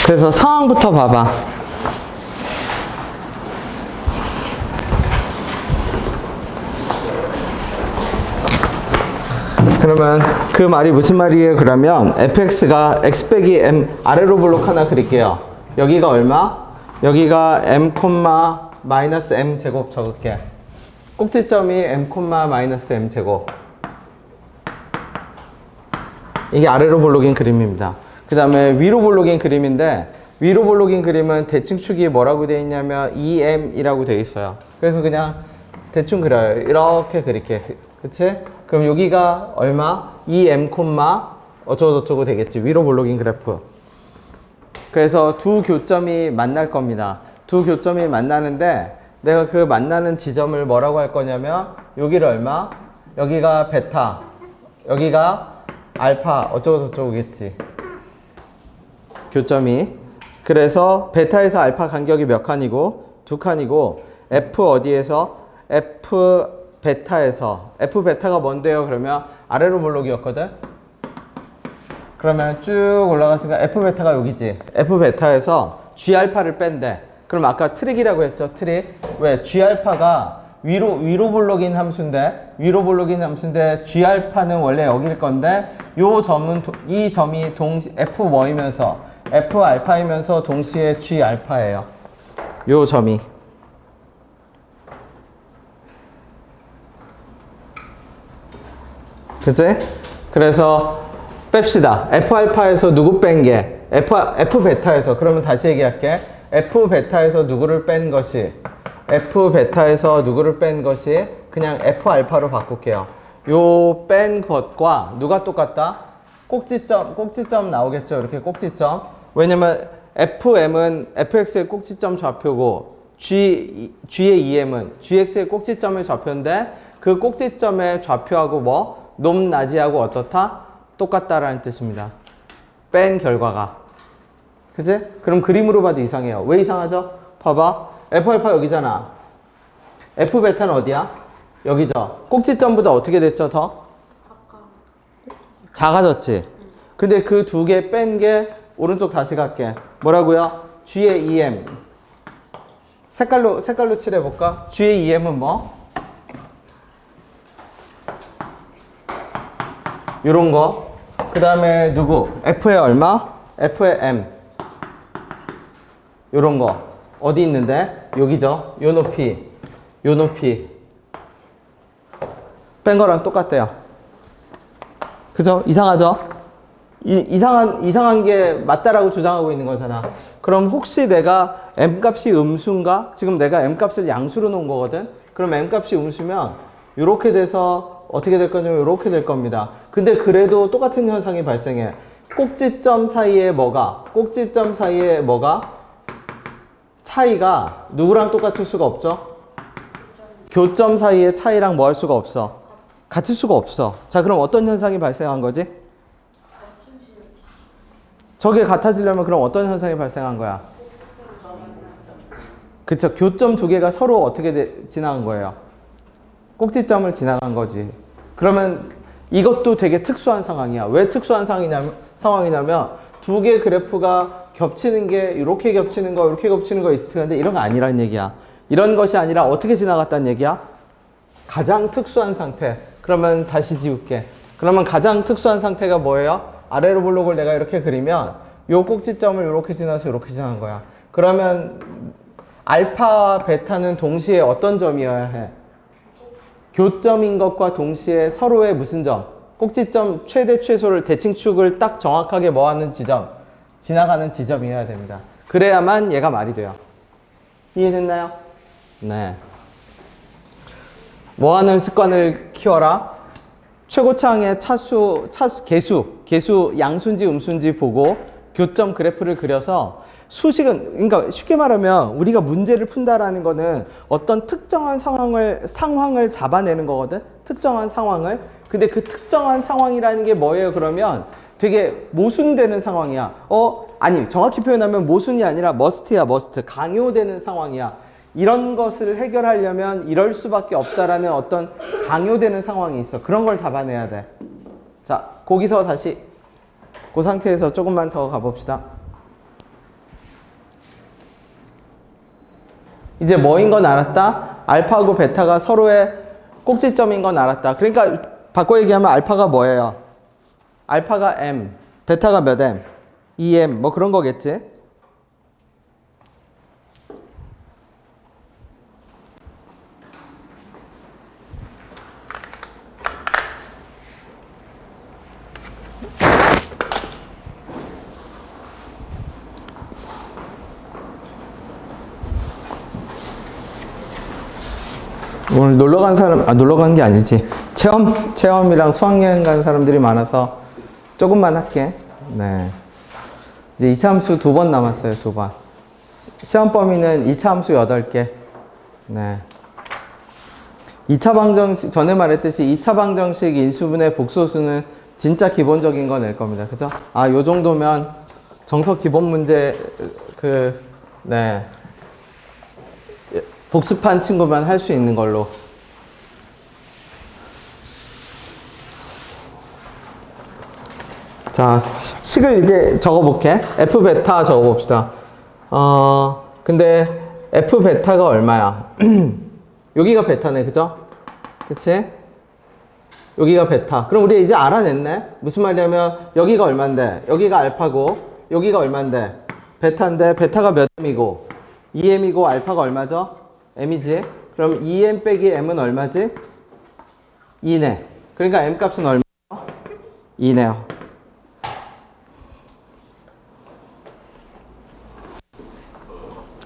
그래서 상황부터 봐봐. 그러면 그 말이 무슨 말이에요? 그러면 fx가 x 빼기 m 아래로 블록 하나 그릴게요. 여기가 얼마? 여기가 m, 마이너스 m 제곱 적을게. 꼭지점이 m, 마이너스 m 제곱. 이게 아래로 블록인 그림입니다. 그 다음에 위로 블록인 그림인데, 위로 블록인 그림은 대칭축이 뭐라고 되어 있냐면 2m이라고 되어 있어요. 그래서 그냥 대충 그려요. 이렇게 그릴게. 그치? 그럼 여기가 얼마? 2m, 어쩌고저쩌고 되겠지. 위로 블록인 그래프. 그래서 두 교점이 만날 겁니다. 두 교점이 만나는데 내가 그 만나는 지점을 뭐라고 할 거냐면 여기를 얼마? 여기가 베타, 여기가 알파, 어쩌고저쩌고겠지. 교점이. 그래서 베타에서 알파 간격이 몇 칸이고? 두 칸이고, F 어디에서? F 베타에서. F 베타가 뭔데요? 그러면 아래로 블록이었거든? 그러면 쭉 올라갔으니까 F 베타가 여기지. F 베타에서 G 알파를 뺀대. 그럼 아까 트릭이라고 했죠? 트릭. 왜? G 알파가 위로 블록인 함수인데, G 알파는 원래 여길 건데, 이 점이 F 뭐이면서, F 알파이면서 동시에 G 알파예요. 요 점이. 그치? 그래서 뺍시다. F 알파에서 누구 뺀 게? F 베타에서. 그러면 다시 얘기할게. F 베타에서 누구를 뺀 것이? 그냥 F 알파로 바꿀게요. 요 뺀 것과 누가 똑같다? 꼭지점 나오겠죠? 이렇게 꼭지점. 왜냐면 FM은 FX의 꼭지점 좌표고 G의 EM은 GX의 꼭지점의 좌표인데 그 꼭지점의 좌표하고 뭐? 높낮이하고 어떻다? 똑같다라는 뜻입니다. 뺀 결과가. 그치? 그럼 그림으로 봐도 이상해요. 왜 이상하죠? 봐봐. F알파 여기잖아. F베타는 어디야? 여기죠. 꼭지점보다 어떻게 됐죠? 더? 작아졌지? 근데 그 두 개 뺀 게 오른쪽 다시 갈게. 뭐라고요? G의 EM. 색깔로 칠해볼까? G의 EM은 뭐? 요런 거. 그 다음에 누구? F의 얼마? F의 M. 요런 거. 어디 있는데? 여기죠. 요 높이. 뺀 거랑 똑같대요. 그죠? 이상하죠? 이상한 게 맞다라고 주장하고 있는 거잖아. 그럼 혹시 내가 M 값이 음수인가? 지금 내가 M 값을 양수로 놓은 거거든? 그럼 M 값이 음수면 요렇게 돼서 어떻게 될 거냐면 요렇게 될 겁니다. 근데 그래도 똑같은 현상이 발생해. 꼭지점 사이에 뭐가? 차이가 누구랑 똑같을 수가 없죠? 교점 사이의 차이랑 뭐 할 수가 없어? 같을 수가 없어. 자, 그럼 어떤 현상이 발생한 거지? 저게 같아지려면 그럼 어떤 현상이 발생한 거야? 그쵸. 교점 두 개가 서로 어떻게 지나간 거예요? 꼭지점을 지나간 거지. 그러면 이것도 되게 특수한 상황이야. 왜 특수한 상황이냐면 두 개 그래프가 겹치는 게 이렇게 겹치는 거, 이렇게 겹치는 거 있을 텐데 이런 거 아니라는 얘기야. 이런 것이 아니라 어떻게 지나갔다는 얘기야? 가장 특수한 상태. 그러면 다시 지울게. 그러면 가장 특수한 상태가 뭐예요? 아래로 블록을 내가 이렇게 그리면 요 꼭지점을 이렇게 지나서 이렇게 지나간 거야. 그러면 알파, 베타는 동시에 어떤 점이어야 해? 교점인 것과 동시에 서로의 무슨 점? 꼭지점 최대 최소를 대칭축을 딱 정확하게 뭐하는 지점? 지나가는 지점이어야 됩니다. 그래야만 얘가 말이 돼요. 이해됐나요? 네. 뭐하는 습관을 키워라? 최고차항의 개수 양수인지 음수인지 보고 교점 그래프를 그려서 그러니까 쉽게 말하면 우리가 문제를 푼다라는 거는 어떤 특정한 상황을 잡아내는 거거든? 특정한 상황을. 근데 그 특정한 상황이라는 게 뭐예요? 그러면 되게 모순되는 상황이야. 아니, 정확히 표현하면 모순이 아니라 머스트야, 머스트. 강요되는 상황이야. 이런 것을 해결하려면 이럴 수밖에 없다라는 어떤 강요되는 상황이 있어. 그런 걸 잡아내야 돼. 자, 거기서 다시 그 상태에서 조금만 더 가봅시다. 이제 뭐인 건 알았다. 알파하고 베타가 서로의 꼭지점인 건 알았다. 그러니까 바꿔 얘기하면 알파가 뭐예요? 알파가 m, 베타가 몇 m? 2m 뭐 그런 거겠지? 오늘 놀러 간 사람, 놀러 간 게 아니지. 체험이랑 수학여행 간 사람들이 많아서 조금만 할게. 네. 이제 2차 함수 2번 남았어요, 2번. 시험 범위는 2차 함수 8개. 네. 2차 방정식, 전에 말했듯이 2차 방정식 인수분해 복소수는 진짜 기본적인 거 낼 겁니다. 그죠? 요 정도면 정석 기본 문제, 네. 복습한 친구만 할 수 있는 걸로. 자, 식을 이제 적어볼게. F 베타 적어봅시다. 근데 F 베타가 얼마야? 여기가 베타네, 그죠? 그치? 여기가 베타. 그럼 우리 이제 알아냈네? 무슨 말이냐면, 여기가 얼만데, 여기가 알파고, 여기가 얼만데, 베타인데, 베타가 몇 m이고, 2m이고, 알파가 얼마죠? m이지? 그럼 2m 빼기 m은 얼마지? 2네. 그러니까 m 값은 얼마? 2네요.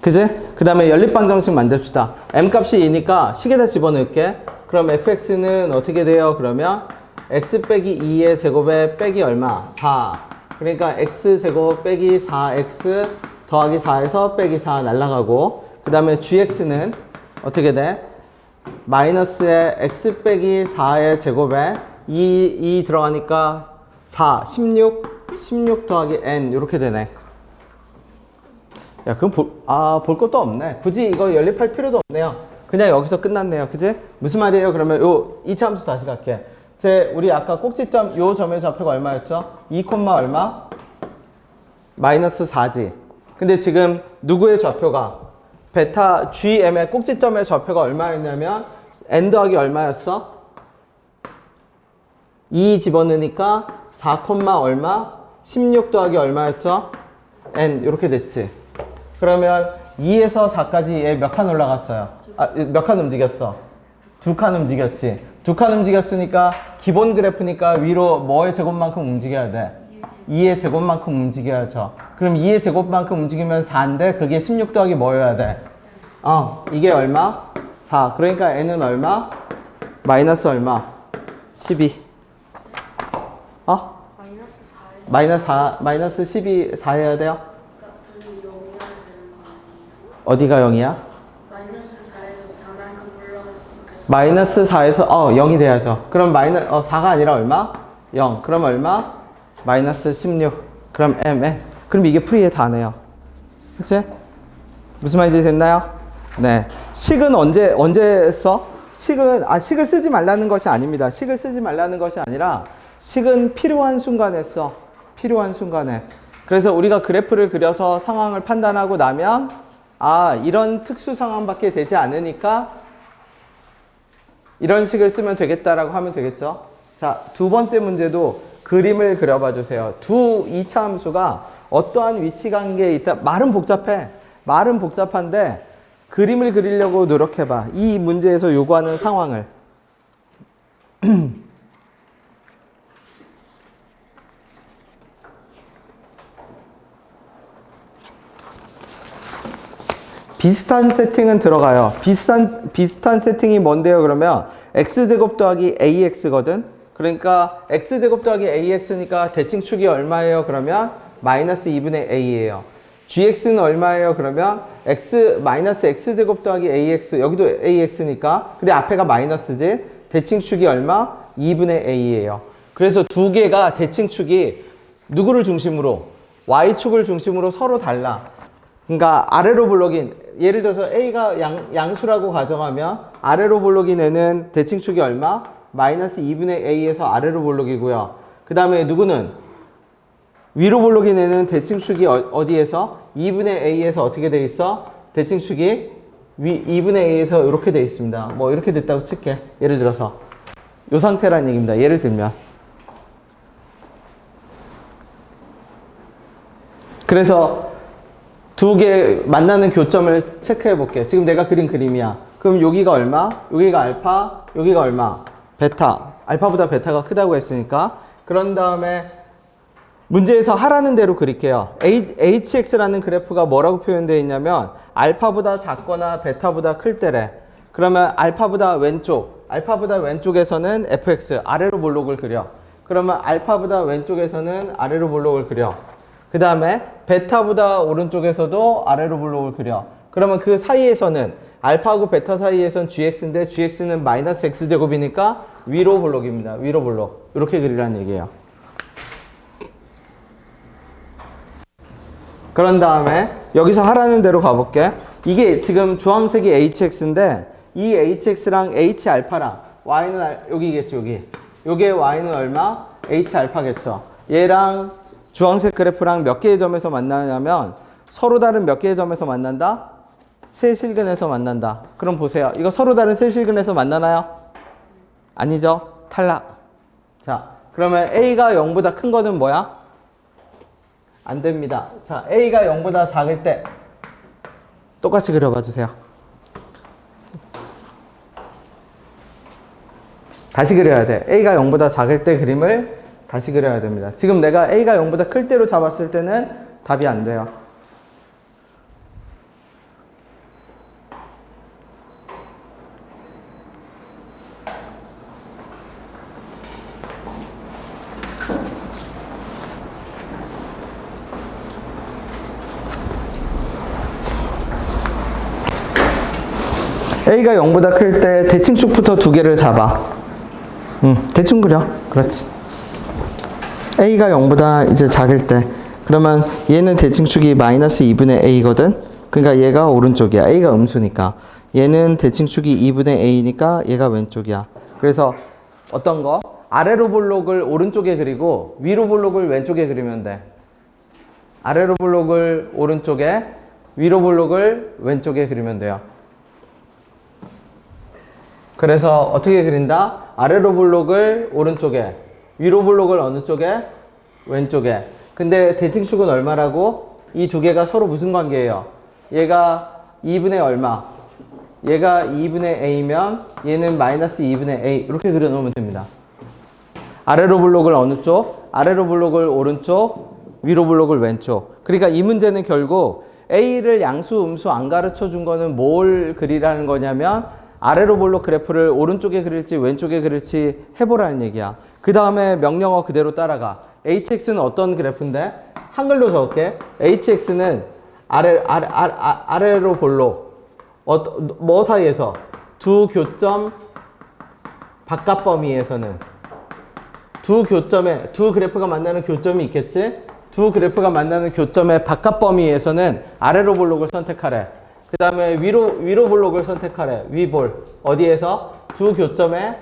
그지? 그 다음에 연립방정식 만듭시다. m 값이 2니까 식에다 집어넣을게. 그럼 fx는 어떻게 돼요? 그러면 x 빼기 2의 제곱에 빼기 얼마? 4. 그러니까 x제곱 빼기 4x 더하기 4에서 빼기 4 날라가고, 그 다음에 gx는 어떻게 돼? 마이너스에 x 빼기 4의 제곱에 2 들어가니까 4, 16 더하기 n 이렇게 되네. 야, 그럼 볼 것도 없네. 굳이 이거 연립할 필요도 없네요. 그냥 여기서 끝났네요. 그지? 무슨 말이에요? 그러면 요 2차 함수 다시 갈게. 우리 아까 꼭지점, 요 점의 좌표가 얼마였죠? 2, 얼마? 마이너스 4지. 근데 지금 누구의 좌표가? 베타 GM의 꼭지점의 좌표가 얼마였냐면 n 더하기 얼마였어? 2 집어넣으니까 4, 얼마? 16 더하기 얼마였죠? n 이렇게 됐지. 그러면 2에서 4까지 얘 몇 칸 올라갔어요? 몇 칸 움직였어? 2칸 움직였지. 2칸 움직였으니까 기본 그래프니까 위로 뭐의 제곱만큼 움직여야 돼? 2의 제곱만큼 움직여야죠. 그럼 2의 제곱만큼 움직이면 4인데 그게 16 더하기 뭐여야 돼? 이게 얼마? 4. 그러니까 n은 얼마? 마이너스 얼마? 12. 마이너스 12, 4 해야 돼요? 어디가 0이야? 마이너스 4에서 0이 돼야죠. 그럼 4가 아니라 얼마? 0. 그럼 얼마? 마이너스 16. 그럼 m. 그럼 이게 풀이의 다네요. 그치? 무슨 말인지 됐나요? 네. 식은 언제 써? 식을 쓰지 말라는 것이 아닙니다. 식을 쓰지 말라는 것이 아니라 식은 필요한 순간에 써. 필요한 순간에. 그래서 우리가 그래프를 그려서 상황을 판단하고 나면 이런 특수 상황밖에 되지 않으니까 이런 식을 쓰면 되겠다라고 하면 되겠죠. 자, 두 번째 문제도 그림을 그려봐 주세요. 2차 함수가 어떠한 위치 관계에 있다. 말은 복잡해. 말은 복잡한데 그림을 그리려고 노력해봐. 이 문제에서 요구하는 상황을. 비슷한 세팅은 들어가요. 비슷한 세팅이 뭔데요? 그러면 x제곱 더하기 ax거든. 그러니까 x제곱 더하기 ax니까 대칭축이 얼마예요? 그러면 마이너스 2분의 a예요. gx는 얼마예요? 그러면 마이너스 x제곱 더하기 ax, 여기도 ax니까. 근데 앞에가 마이너스지. 대칭축이 얼마? 2분의 a예요. 그래서 두 개가 대칭축이 누구를 중심으로? y축을 중심으로 서로 달라. 그러니까 아래로 볼록인, 예를 들어서 a가 양수라고 가정하면 아래로 볼록인 애는 대칭축이 얼마? 마이너스 2분의 a에서 아래로 볼록이고요. 그 다음에 누구는? 위로 볼록인 애는 대칭축이 어디에서? 2분의 a에서 어떻게 돼 있어? 대칭축이 위 2분의 a에서 이렇게 돼 있습니다. 뭐 이렇게 됐다고 칠게. 예를 들어서 이 상태라는 얘기입니다. 예를 들면 그래서 두 개 만나는 교점을 체크해 볼게. 지금 내가 그린 그림이야. 그럼 여기가 얼마? 여기가 알파, 여기가 얼마? 베타. 알파보다 베타가 크다고 했으니까. 그런 다음에 문제에서 하라는 대로 그릴게요. hx라는 그래프가 뭐라고 표현되어 있냐면 알파보다 작거나 베타보다 클 때래. 그러면 알파보다 왼쪽에서는 fx 아래로 볼록을 그려. 그러면 알파보다 왼쪽에서는 아래로 볼록을 그려. 그 다음에 베타보다 오른쪽에서도 아래로 볼록을 그려. 그러면 그 사이에서는 알파하고 베타 사이에선 gx인데 gx는 마이너스 x제곱이니까 위로 볼록입니다. 위로 볼록. 이렇게 그리라는 얘기예요. 그런 다음에 여기서 하라는 대로 가볼게. 이게 지금 주황색이 hx인데 이 hx랑 h알파랑 y는 여기겠죠. 여기. 요게 y는 얼마? h알파겠죠. 얘랑 주황색 그래프랑 몇 개의 점에서 만나냐면 서로 다른 몇 개의 점에서 만난다? 세 실근에서 만난다. 그럼 보세요. 이거 서로 다른 세 실근에서 만나나요? 아니죠. 탈락. 자, 그러면 a가 0보다 큰 거는 뭐야? 안 됩니다. 자, a가 0보다 작을 때 똑같이 그려봐 주세요. 다시 그려야 돼. a가 0보다 작을 때 그림을 다시 그려야 됩니다. 지금 내가 a가 0보다 클 때로 잡았을 때는 답이 안 돼요. a가 0보다 클 때 대칭축부터 두 개를 잡아. 대충 그려. 그렇지. a가 0보다 이제 작을 때 그러면 얘는 대칭축이 마이너스 2분의 a거든. 그러니까 얘가 오른쪽이야. a가 음수니까. 얘는 대칭축이 2분의 a니까 얘가 왼쪽이야. 그래서 어떤 거? 아래로 볼록을 오른쪽에 그리고 위로 볼록을 왼쪽에 그리면 돼. 아래로 볼록을 오른쪽에 위로 볼록을 왼쪽에 그리면 돼요. 그래서 어떻게 그린다? 아래로 볼록을 오른쪽에, 위로 볼록을 어느 쪽에? 왼쪽에. 근데 대칭축은 얼마라고? 이 두 개가 서로 무슨 관계예요? 얘가 2분의 얼마? 얘가 2분의 a면 얘는 마이너스 2분의 a. 이렇게 그려놓으면 됩니다. 아래로 볼록을 어느 쪽? 아래로 볼록을 오른쪽, 위로 볼록을 왼쪽. 그러니까 이 문제는 결국 a를 양수, 음수 안 가르쳐 준 거는 뭘 그리라는 거냐면 아래로 볼록 그래프를 오른쪽에 그릴지 왼쪽에 그릴지 해보라는 얘기야. 그 다음에 명령어 그대로 따라가. hx는 어떤 그래프인데? 한글로 적을게. hx는 아래로 볼록. 뭐 사이에서? 두 교점 바깥 범위에서는. 두 그래프가 만나는 교점이 있겠지? 두 그래프가 만나는 교점의 바깥 범위에서는 아래로 볼록을 선택하래. 그 다음에 위로 볼록을 선택하래. 위볼. 어디에서? 두 교점의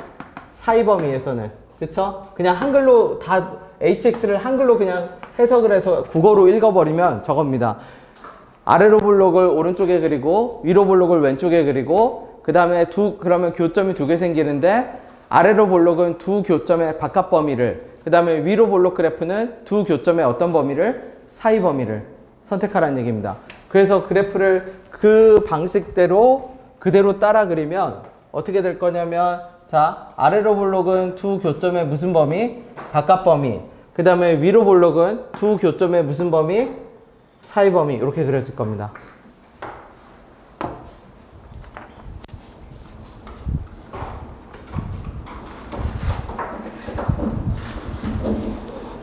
사이 범위에서는. 그쵸? 그냥 한글로 다 hx를 한글로 그냥 해석을 해서 국어로 읽어버리면 저겁니다. 아래로 볼록을 오른쪽에 그리고 위로 볼록을 왼쪽에 그리고 그 다음에 그러면 교점이 두 개 생기는데 아래로 볼록은 두 교점의 바깥 범위를 그 다음에 위로 볼록 그래프는 두 교점의 어떤 범위를? 사이 범위를 선택하라는 얘기입니다. 그래서 그래프를 그 방식대로 그대로 따라 그리면 어떻게 될 거냐면 자, 아래로 볼록은 두 교점의 무슨 범위? 바깥 범위. 그 다음에 위로 볼록은 두 교점의 무슨 범위? 사이 범위. 이렇게 그려질 겁니다.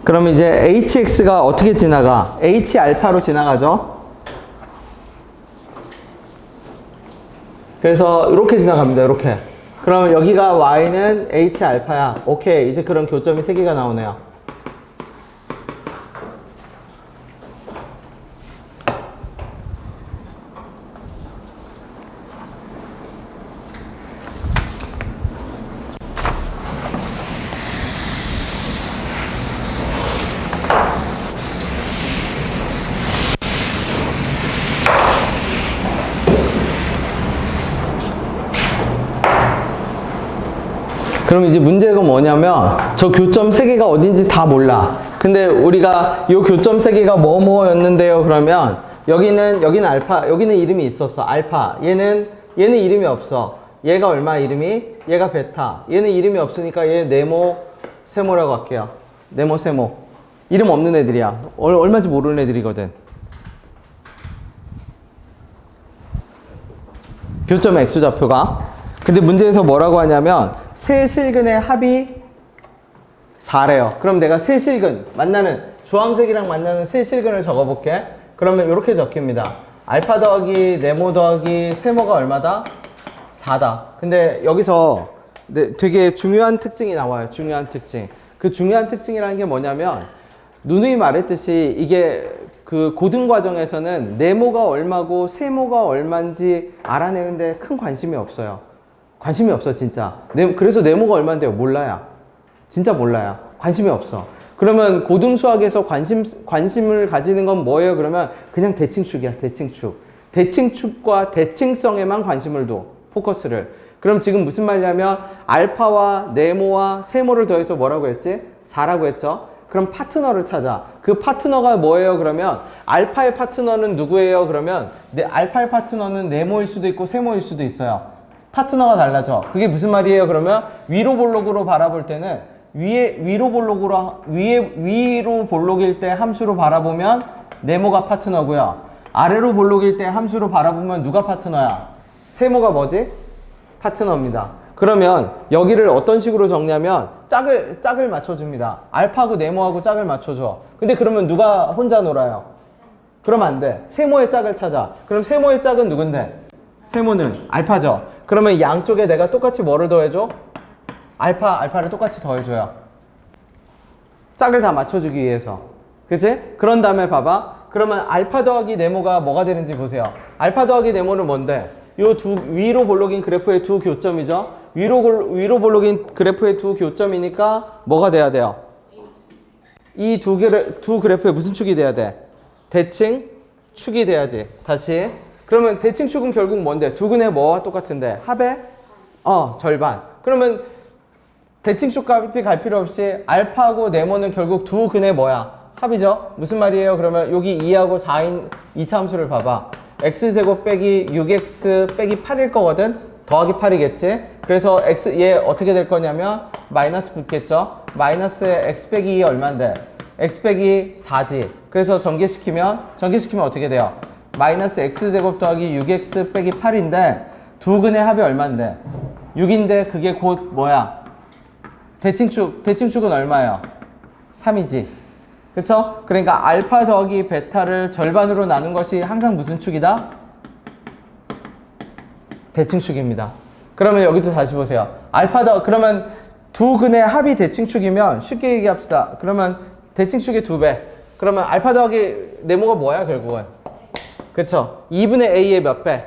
그럼 이제 hx가 어떻게 지나가? h알파로 지나가죠? 그래서 이렇게 지나갑니다. 이렇게. 그러면 여기가 y는 h알파야. 오케이. 이제 그런 교점이 3개가 나오네요. 그럼 이제 문제가 뭐냐면 저 교점 3개가 어딘지 다 몰라. 근데 우리가 요 교점 3개가 뭐뭐였는데요. 그러면 여기는 알파, 여기는 이름이 있었어. 알파. 얘는 이름이 없어. 얘가 얼마 이름이? 얘가 베타. 얘는 이름이 없으니까 얘 네모, 세모라고 할게요. 네모, 세모. 이름 없는 애들이야. 얼마인지 모르는 애들이거든. 교점 X좌표가. 근데 문제에서 뭐라고 하냐면 세 실근의 합이 4래요. 그럼 내가 세 실근 만나는 주황색이랑 만나는 세 실근을 적어볼게. 그러면 이렇게 적힙니다. 알파 더하기 네모 더하기 세모가 얼마다? 4다. 근데 여기서 되게 중요한 특징이 나와요. 중요한 특징. 그 중요한 특징이라는 게 뭐냐면 누누이 말했듯이 이게 그 고등 과정에서는 네모가 얼마고 세모가 얼마인지 알아내는데 큰 관심이 없어요. 관심이 없어 진짜. 그래서 네모가 얼마인데요? 몰라요. 진짜 몰라요. 관심이 없어. 그러면 고등 수학에서 관심을 가지는 건 뭐예요? 그러면 그냥 대칭축이야. 대칭축. 대칭축과 대칭성에만 관심을 둬. 포커스를. 그럼 지금 무슨 말이냐면 알파와 네모와 세모를 더해서 뭐라고 했지? 4라고 했죠? 그럼 파트너를 찾아. 그 파트너가 뭐예요? 그러면 알파의 파트너는 누구예요? 그러면 알파의 파트너는 네모일 수도 있고 세모일 수도 있어요. 파트너가 달라져. 그게 무슨 말이에요? 그러면 위로 볼록으로 바라볼 때는 위로 볼록일 때 함수로 바라보면 네모가 파트너고요. 아래로 볼록일 때 함수로 바라보면 누가 파트너야? 세모가 뭐지? 파트너입니다. 그러면 여기를 어떤 식으로 적냐면 짝을 맞춰줍니다. 알파하고 네모하고 짝을 맞춰줘. 근데 그러면 누가 혼자 놀아요? 그러면 안 돼. 세모의 짝을 찾아. 그럼 세모의 짝은 누군데? 세모는 알파죠. 그러면 양쪽에 내가 똑같이 뭐를 더해줘? 알파를 똑같이 더해줘요. 짝을 다 맞춰주기 위해서. 그치? 그런 다음에 봐봐. 그러면 알파 더하기 네모가 뭐가 되는지 보세요. 알파 더하기 네모는 뭔데? 요 위로 볼록인 그래프의 두 교점이죠. 위로 볼록인 그래프의 두 교점이니까 뭐가 돼야 돼요? 이 두 그래프에 무슨 축이 돼야 돼? 대칭축이 돼야지. 다시. 그러면 대칭축은 결국 뭔데? 두 근의 뭐와 똑같은데? 합의? 절반. 그러면 대칭축까지 갈 필요 없이 알파하고 네모는 결국 두 근의 뭐야? 합이죠? 무슨 말이에요? 그러면 여기 2하고 4인 2차 함수를 봐봐. x제곱 빼기 6x 빼기 8일 거거든? 더하기 8이겠지? 그래서 얘 어떻게 될 거냐면 마이너스 붙겠죠? 마이너스에 x 빼기 2 얼만데? x 빼기 4지. 그래서 전개시키면 어떻게 돼요? 마이너스 x제곱 더하기 6x 빼기 8인데 두 근의 합이 얼만데? 6인데 그게 곧 뭐야? 대칭축은 얼마예요? 3이지. 그쵸? 그러니까 알파 더하기 베타를 절반으로 나눈 것이 항상 무슨 축이다? 대칭축입니다. 그러면 여기도 다시 보세요. 그러면 두 근의 합이 대칭축이면 쉽게 얘기합시다. 그러면 대칭축의 2배. 그러면 알파 더하기 네모가 뭐야 결국은? 그쵸? 2분의 a의 몇 배?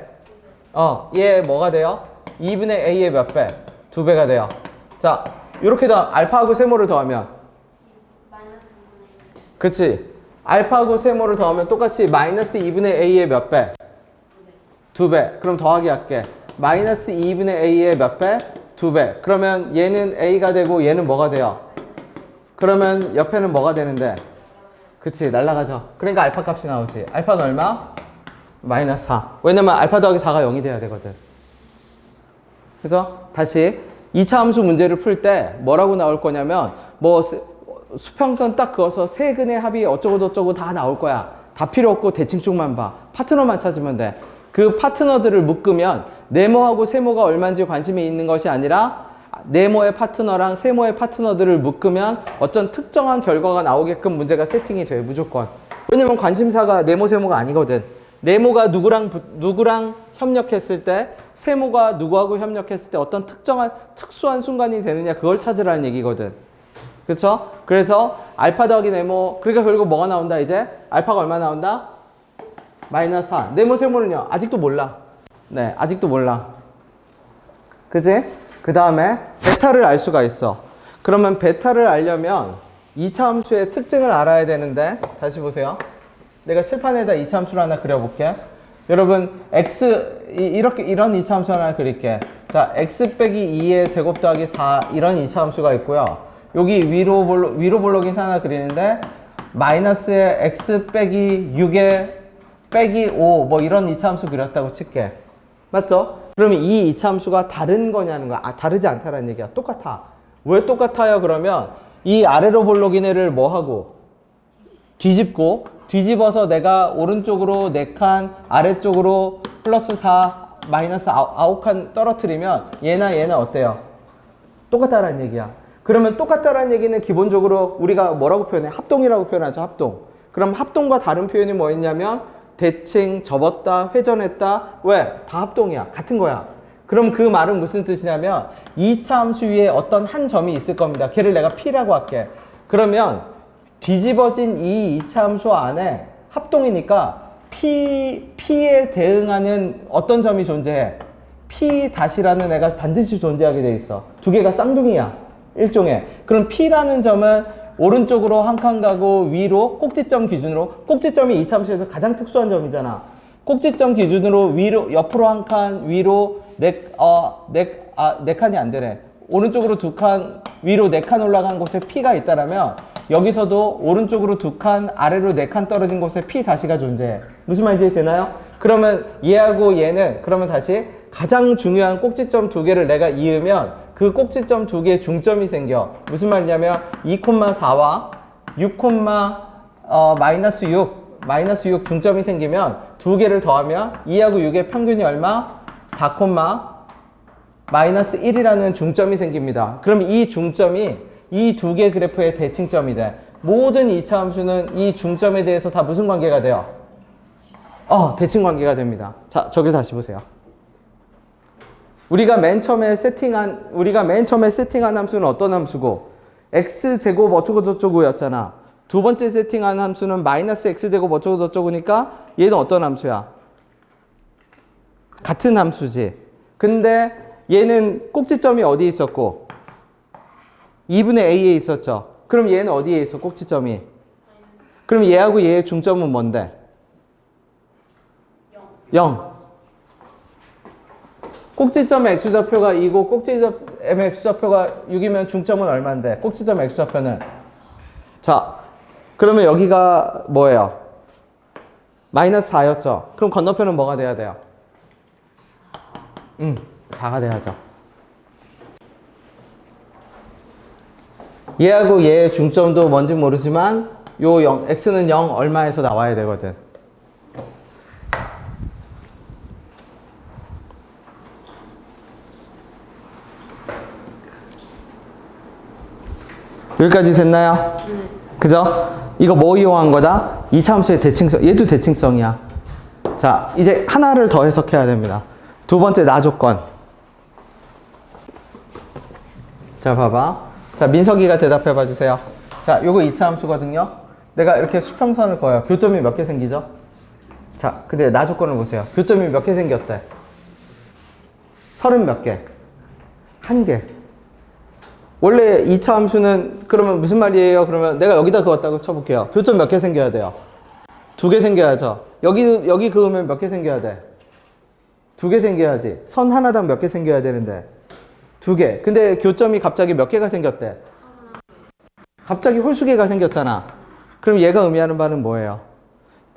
얘 뭐가 돼요? 2분의 a의 몇 배? 2배가 돼요. 자, 이렇게 알파하고 세모를 더하면 그치? 알파하고 세모를 더하면 똑같이 마이너스 2분의 a의 몇 배? 2배. 그럼 더하기 할게. 마이너스 2분의 a의 몇 배? 2배. 그러면 얘는 a가 되고 얘는 뭐가 돼요? 그러면 옆에는 뭐가 되는데? 그치, 날라가죠. 그러니까 알파 값이 나오지. 알파는 얼마? 마이너스 4. 왜냐면 알파 더하기 4가 0이 돼야 되거든. 그죠? 다시 2차 함수 문제를 풀 때 뭐라고 나올 거냐면 수평선 딱 그어서 세 근의 합이 어쩌고저쩌고 다 나올 거야. 다 필요 없고 대칭축만 봐. 파트너만 찾으면 돼. 그 파트너들을 묶으면 네모하고 세모가 얼마인지 관심이 있는 것이 아니라 네모의 파트너랑 세모의 파트너들을 묶으면 어떤 특정한 결과가 나오게끔 문제가 세팅이 돼. 무조건. 왜냐면 관심사가 네모 세모가 아니거든. 네모가 누구랑 협력했을 때 세모가 누구하고 협력했을 때 어떤 특수한 순간이 되느냐 그걸 찾으라는 얘기거든. 그쵸? 그래서 알파 더하기 네모, 그러니까 결국 뭐가 나온다 이제? 알파가 얼마 나온다? 마이너스 4. 네모 세모는요? 아직도 몰라. 네, 아직도 몰라. 그치? 그 다음에 베타를 알 수가 있어. 그러면 베타를 알려면 2차 함수의 특징을 알아야 되는데 다시 보세요. 내가 칠판에다 2차 함수를 하나 그려볼게. 여러분 이런 2차 함수 하나 그릴게. 자, x 빼기 2의 제곱 더하기 4 이런 이차함수가 있고요. 여기 위로 볼록인 하나 그리는데 마이너스의 x 빼기 6의 빼기 5 뭐 이런 이차함수 그렸다고 칠게. 맞죠? 그러면 이 이차함수가 다른 거냐는 거야. 아, 다르지 않다라는 얘기야. 똑같아. 왜 똑같아요? 그러면 이 아래로 볼록인 애를 뭐 하고 뒤집고 뒤집어서 내가 오른쪽으로 4칸 아래쪽으로 플러스 4 마이너스 9칸 떨어뜨리면 얘나 얘는 어때요? 똑같다라는 얘기야. 그러면 똑같다라는 얘기는 기본적으로 우리가 뭐라고 표현해? 합동이라고 표현하죠. 합동. 그럼 합동과 다른 표현이 뭐 있냐면 대칭, 접었다, 회전했다. 왜? 다 합동이야. 같은 거야. 그럼 그 말은 무슨 뜻이냐면 2차 함수 위에 어떤 한 점이 있을 겁니다. 걔를 내가 P라고 할게. 그러면 뒤집어진 이 2차 함수 안에 합동이니까 P에 대응하는 어떤 점이 존재해? P 다시라는 애가 반드시 존재하게 돼 있어. 두 개가 쌍둥이야. 일종의. 그럼 P라는 점은 오른쪽으로 한 칸 가고 위로 꼭지점 기준으로, 꼭지점이 2차 함수에서 가장 특수한 점이잖아. 꼭지점 기준으로 위로, 옆으로 한 칸, 위로 네 칸이 안 되네. 오른쪽으로 2칸, 위로 4칸 올라간 곳에 P가 있다라면 여기서도 오른쪽으로 2칸, 아래로 4칸 떨어진 곳에 P 다시가 존재해. 무슨 말인지 되나요? 그러면 얘하고 얘는 그러면 다시 가장 중요한 꼭지점 2개를 내가 이으면 그 꼭지점 2개의 중점이 생겨. 무슨 말이냐면 2,4와 6, 마이너스 6 중점이 생기면 2개를 더하면 2하고 6의 평균이 얼마? 4, 마이너스 1이라는 중점이 생깁니다. 그럼 이 중점이 이 두 개 그래프의 대칭점이 돼. 모든 2차 함수는 이 중점에 대해서 다 무슨 관계가 돼요? 대칭 관계가 됩니다. 자, 저기 다시 보세요. 우리가 맨 처음에 세팅한 함수는 어떤 함수고? x제곱 어쩌고 저쩌고였잖아. 두 번째 세팅한 함수는 마이너스 x제곱 어쩌고 저쩌고니까 얘는 어떤 함수야? 같은 함수지. 근데 얘는 꼭지점이 어디 있었고? 2분의 a에 있었죠. 그럼 얘는 어디에 있어? 꼭지점이. 그럼 얘하고 얘의 중점은 뭔데? 0. 꼭지점의 x좌표가 2고 꼭지점의 x좌표가 6이면 중점은 얼마인데? 꼭지점 x좌표는? 자, 그러면 여기가 뭐예요? 마이너스 4였죠. 그럼 건너편은 뭐가 돼야 돼요? 4가 돼야죠. 얘하고 얘의 중점도 뭔지 모르지만 요 0, x는 0 얼마에서 나와야 되거든. 여기까지 됐나요? 그죠? 이거 뭐 이용한 거다? 2차 함수의 대칭성. 얘도 대칭성이야. 자, 이제 하나를 더 해석해야 됩니다. 두 번째 나 조건. 자, 봐봐. 자, 민석이가 대답해 봐 주세요. 자, 요거 2차 함수거든요. 내가 이렇게 수평선을 그어요. 교점이 몇 개 생기죠? 자, 근데 나 조건을 보세요. 교점이 몇 개 생겼대? 30 몇 개? 1개. 원래 2차 함수는 그러면 무슨 말이에요? 그러면 내가 여기다 그었다고 쳐볼게요. 교점 몇 개 생겨야 돼요? 2개 생겨야죠. 여기 그으면 몇 개 생겨야 돼? 2개 생겨야지. 선 하나당 몇 개 생겨야 되는데 2개. 근데 교점이 갑자기 몇 개가 생겼대? 갑자기 홀수개가 생겼잖아. 그럼 얘가 의미하는 바는 뭐예요?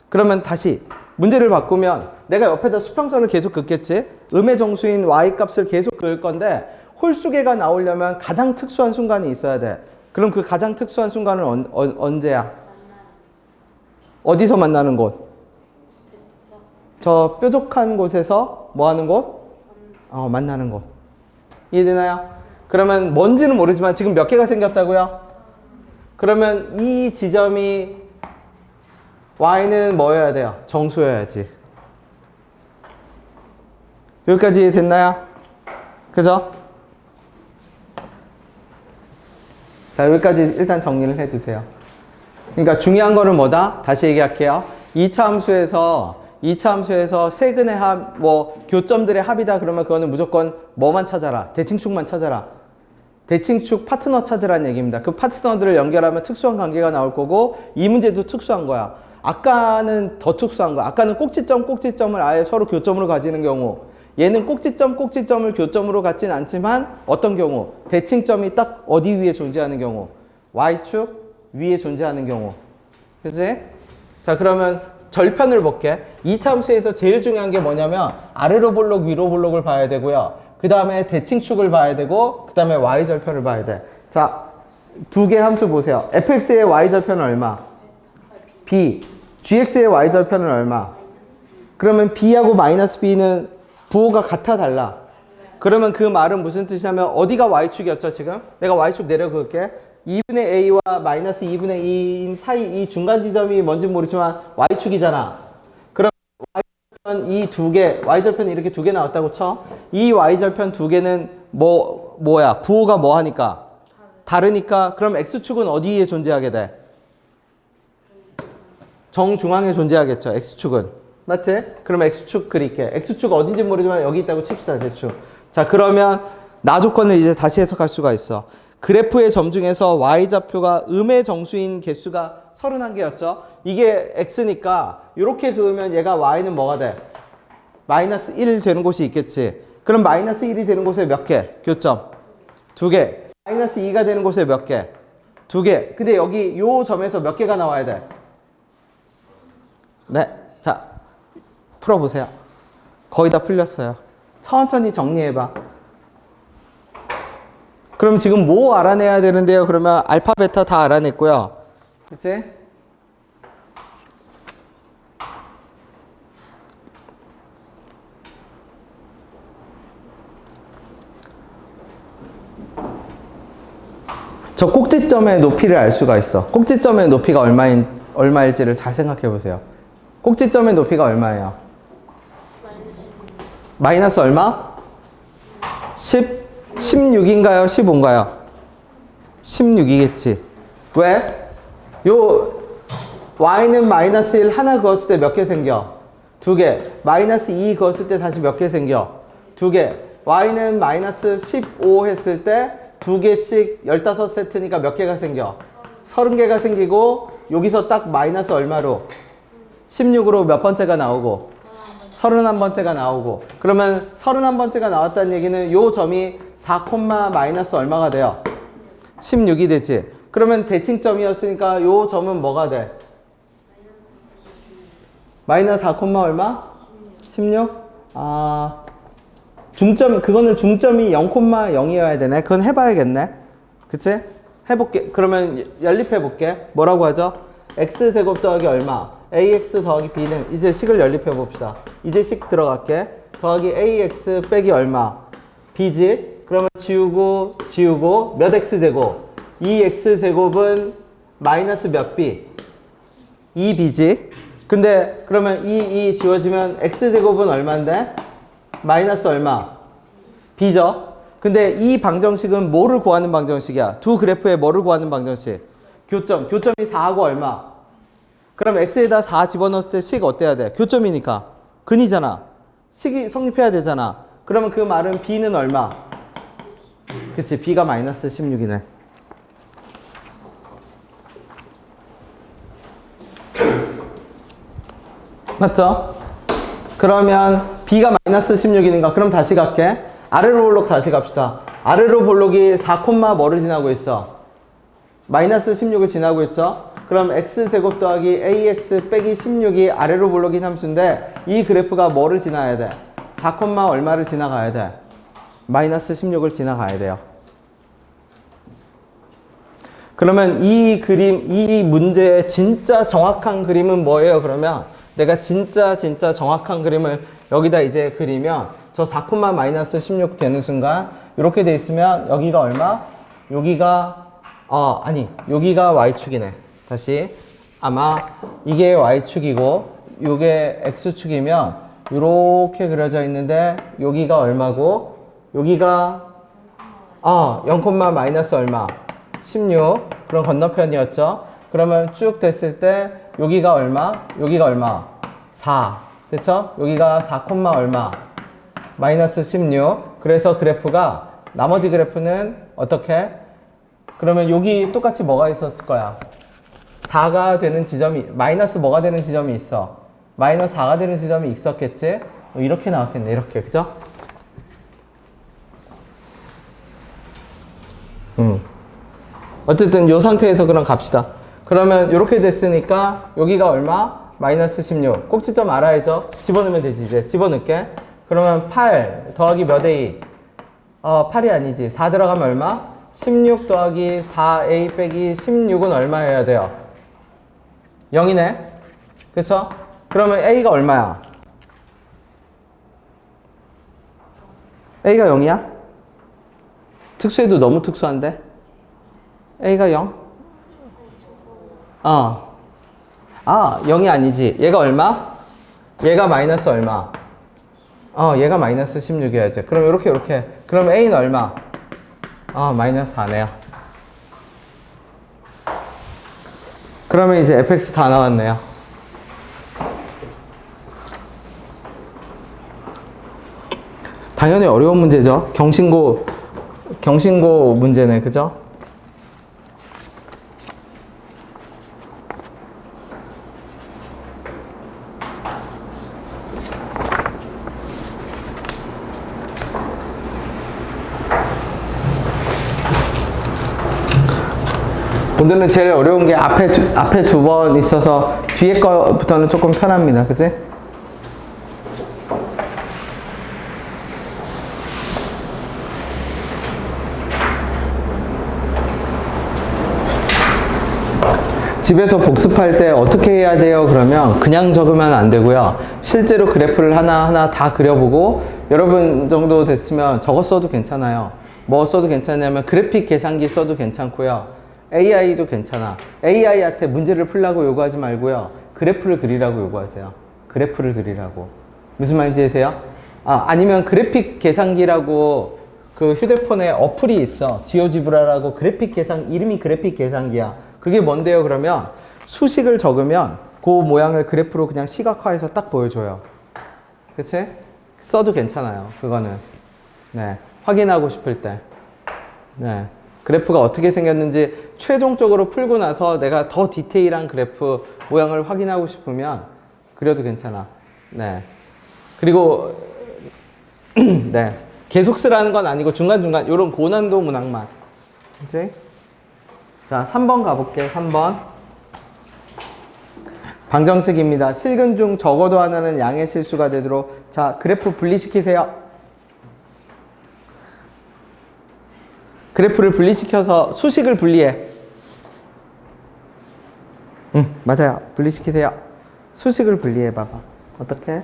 그러면 다시 문제를 바꾸면 내가 옆에다 수평선을 계속 긋겠지? 음의 정수인 y 값을 계속 그을 건데 홀수개가 나오려면 가장 특수한 순간이 있어야 돼. 그럼 그 가장 특수한 순간은 언제야? 어디서 만나는 곳? 저 뾰족한 곳에서 뭐 하는 곳? 만나는 곳. 이해되나요? 그러면 뭔지는 모르지만 지금 몇 개가 생겼다고요? 그러면 이 지점이 y는 뭐여야 돼요? 정수여야지. 여기까지 됐나요? 그죠? 자, 여기까지 일단 정리를 해주세요. 그러니까 중요한 거는 뭐다? 다시 얘기할게요. 2차 함수에서 세근의 합, 교점들의 합이다 그러면 그거는 무조건 뭐만 찾아라? 대칭축만 찾아라. 대칭축 파트너 찾으라는 얘기입니다. 그 파트너들을 연결하면 특수한 관계가 나올 거고 이 문제도 특수한 거야. 아까는 더 특수한 거야. 아까는 꼭지점을 아예 서로 교점으로 가지는 경우 얘는 꼭지점을 교점으로 갖진 않지만 어떤 경우? 대칭점이 딱 어디 위에 존재하는 경우? Y축 위에 존재하는 경우. 그치? 자, 그러면 절편을 볼게. 이차함수에서 제일 중요한 게 뭐냐면 아래로 볼록, 위로 볼록을 봐야 되고요. 그 다음에 대칭축을 봐야 되고, 그 다음에 Y절편을 봐야 돼. 자, 두 개 함수 보세요. fx의 Y절편은 얼마? b. gx의 Y절편은 얼마? 그러면 b하고 마이너스 b는 부호가 같아 달라? 그러면 그 말은 무슨 뜻이냐면 어디가 Y축이었죠 지금? 내가 Y축 내려 그을게. 2분의 a와 마이너스 2분의 2인 사이 이 중간 지점이 뭔지 모르지만 Y축이잖아. 그럼 Y절편 이 두 개, Y절편이 이렇게 두 개 나왔다고 쳐. 이 Y절편 두 개는 뭐야? 부호가 뭐 하니까? 다르니까. 그럼 X축은 어디에 존재하게 돼? 정중앙에 존재하겠죠. X축은. 맞지? 그럼 X축 그릴게. X축 어딘지 모르지만 여기 있다고 칩시다. 대충. 자, 그러면 나 조건을 이제 다시 해석할 수가 있어. 그래프의 점 중에서 Y좌표가 음의 정수인 개수가 31개였죠. 이게 X니까 이렇게 그으면 얘가 Y는 뭐가 돼? 마이너스 1 되는 곳이 있겠지. 그럼 마이너스 1이 되는 곳에 몇 개? 교점? 2개. 마이너스 2가 되는 곳에 몇 개? 2개. 근데 여기 요 점에서 몇 개가 나와야 돼? 네. 자, 풀어보세요. 거의 다 풀렸어요. 천천히 정리해봐. 그럼 지금 뭐 알아내야 되는데요? 그러면 알파, 베타 다 알아냈고요. 그치? 저 꼭지점의 높이를 알 수가 있어. 꼭지점의 높이가 얼마일지를 잘 생각해 보세요. 꼭지점의 높이가 얼마예요? 마이너스 얼마? 16인가요? 15인가요? 16이겠지. 왜? 요 y는 마이너스 1 하나 그었을 때 몇 개 생겨? 2개. 마이너스 2 그었을 때 다시 몇 개 생겨? 2개. y는 마이너스 15 했을 때 2개씩 15세트니까 몇 개가 생겨? 30개가 생기고 여기서 딱 마이너스 얼마로? 16으로 몇 번째가 나오고? 31번째가 나오고. 그러면 31번째가 나왔다는 얘기는 요 점이 4, 마이너스 얼마가 돼요? 16이 되지. 그러면 대칭점이었으니까 요 점은 뭐가 돼? 마이너스 4, 얼마? 16? 아, 그거는 중점이 0,0이어야 되네. 그건 해봐야겠네. 그치? 해볼게. 그러면 연립해볼게. 뭐라고 하죠? x제곱 더하기 얼마? ax 더하기 b는 이제 식을 연립해봅시다. 이제 식 들어갈게. 더하기 ax 빼기 얼마? b지? 그러면 지우고 몇 x제곱? 2x제곱은 마이너스 몇 b? 2b지? 근데 그러면 이 지워지면 x제곱은 얼마인데? 마이너스 얼마? b죠? 근데 이 방정식은 뭐를 구하는 방정식이야? 두 그래프에 뭐를 구하는 방정식? 교점이 4하고 얼마? 그럼 x에다 4 집어넣었을 때 식 어때야 돼? 교점이니까 근이잖아. 식이 성립해야 되잖아. 그러면 그 말은 b는 얼마? 그치, b가 마이너스 16이네. 맞죠? 그러면 b가 마이너스 16이니까 그럼 다시 갈게. 아래로 볼록 다시 갑시다. 아래로 볼록이 4, 뭐를 지나고 있어? 마이너스 16을 지나고 있죠? 그럼 x제곱 더하기 ax 빼기 16이 아래로 볼록인 함수인데 이 그래프가 뭐를 지나야 돼? 4, 얼마를 지나가야 돼? 마이너스 16을 지나가야 돼요. 그러면 이 그림, 이 문제의 진짜 정확한 그림은 뭐예요? 그러면 내가 진짜 정확한 그림을 여기다 이제 그리면 저 4, 마이너스 16 되는 순간 이렇게 돼 있으면 여기가 얼마? 여기가 여기가 y축이네. 다시 아마 이게 y축이고 이게 x축이면 이렇게 그려져 있는데 여기가 얼마고 여기가 0, 마이너스 얼마? 16. 그럼 건너편이었죠. 그러면 쭉 됐을 때 여기가 얼마? 여기가 얼마? 4. 그쵸? 여기가 4, 얼마? 마이너스 16. 그래서 그래프가 나머지 그래프는 어떻게? 그러면 여기 똑같이 뭐가 있었을 거야? 4가 되는 지점이 마이너스 뭐가 되는 지점이 있어? 마이너스 4가 되는 지점이 있었겠지? 이렇게 나왔겠네. 이렇게. 그죠? 어쨌든 이 상태에서 그럼 갑시다. 그러면 이렇게 됐으니까 여기가 얼마? 마이너스 16. 꼭지점 알아야죠? 집어넣으면 되지. 이제 집어넣게. 그러면 8 더하기 몇 A? 8이 아니지. 4 들어가면 얼마? 16 더하기 4A 빼기 16은 얼마여야 돼요? 0이네. 그쵸? 그러면 A가 얼마야? A가 0이야? 특수해도 너무 특수한데? A가 0? 0이 아니지. 얘가 얼마? 얘가 마이너스 얼마? 얘가 마이너스 16이어야지. 그럼 이렇게. 그럼 A는 얼마? 마이너스 4네요. 그러면 이제 fx 다 나왔네요. 당연히 어려운 문제죠. 경신고 문제네. 그죠? 오늘은 제일 어려운 게 앞에 두 번 있어서 뒤에 거부터는 조금 편합니다. 그치? 집에서 복습할 때 어떻게 해야 돼요? 그러면 그냥 적으면 안 되고요. 실제로 그래프를 하나하나 다 그려보고 여러분 정도 됐으면 저거 써도 괜찮아요. 뭐 써도 괜찮냐면 그래픽 계산기 써도 괜찮고요. AI도 괜찮아. AI한테 문제를 풀라고 요구하지 말고요. 그래프를 그리라고 요구하세요. 그래프를 그리라고. 무슨 말인지 돼요? 아니면 그래픽 계산기라고 그 휴대폰에 어플이 있어. 지오지브라라고 이름이 그래픽 계산기야. 그게 뭔데요? 그러면 수식을 적으면 그 모양을 그래프로 그냥 시각화해서 딱 보여줘요. 그치? 써도 괜찮아요. 그거는. 네. 확인하고 싶을 때. 네. 그래프가 어떻게 생겼는지 최종적으로 풀고 나서 내가 더 디테일한 그래프 모양을 확인하고 싶으면 그려도 괜찮아. 네. 그리고 네. 계속 쓰라는 건 아니고 중간중간 이런 고난도 문항만. 그치? 자, 3번 가볼게. 3번. 방정식입니다. 실근 중 적어도 하나는 양의 실수가 되도록. 자, 그래프 분리시키세요. 그래프를 분리시켜서 수식을 분리해. 맞아요. 분리시키세요. 수식을 분리해 봐봐. 어떻게?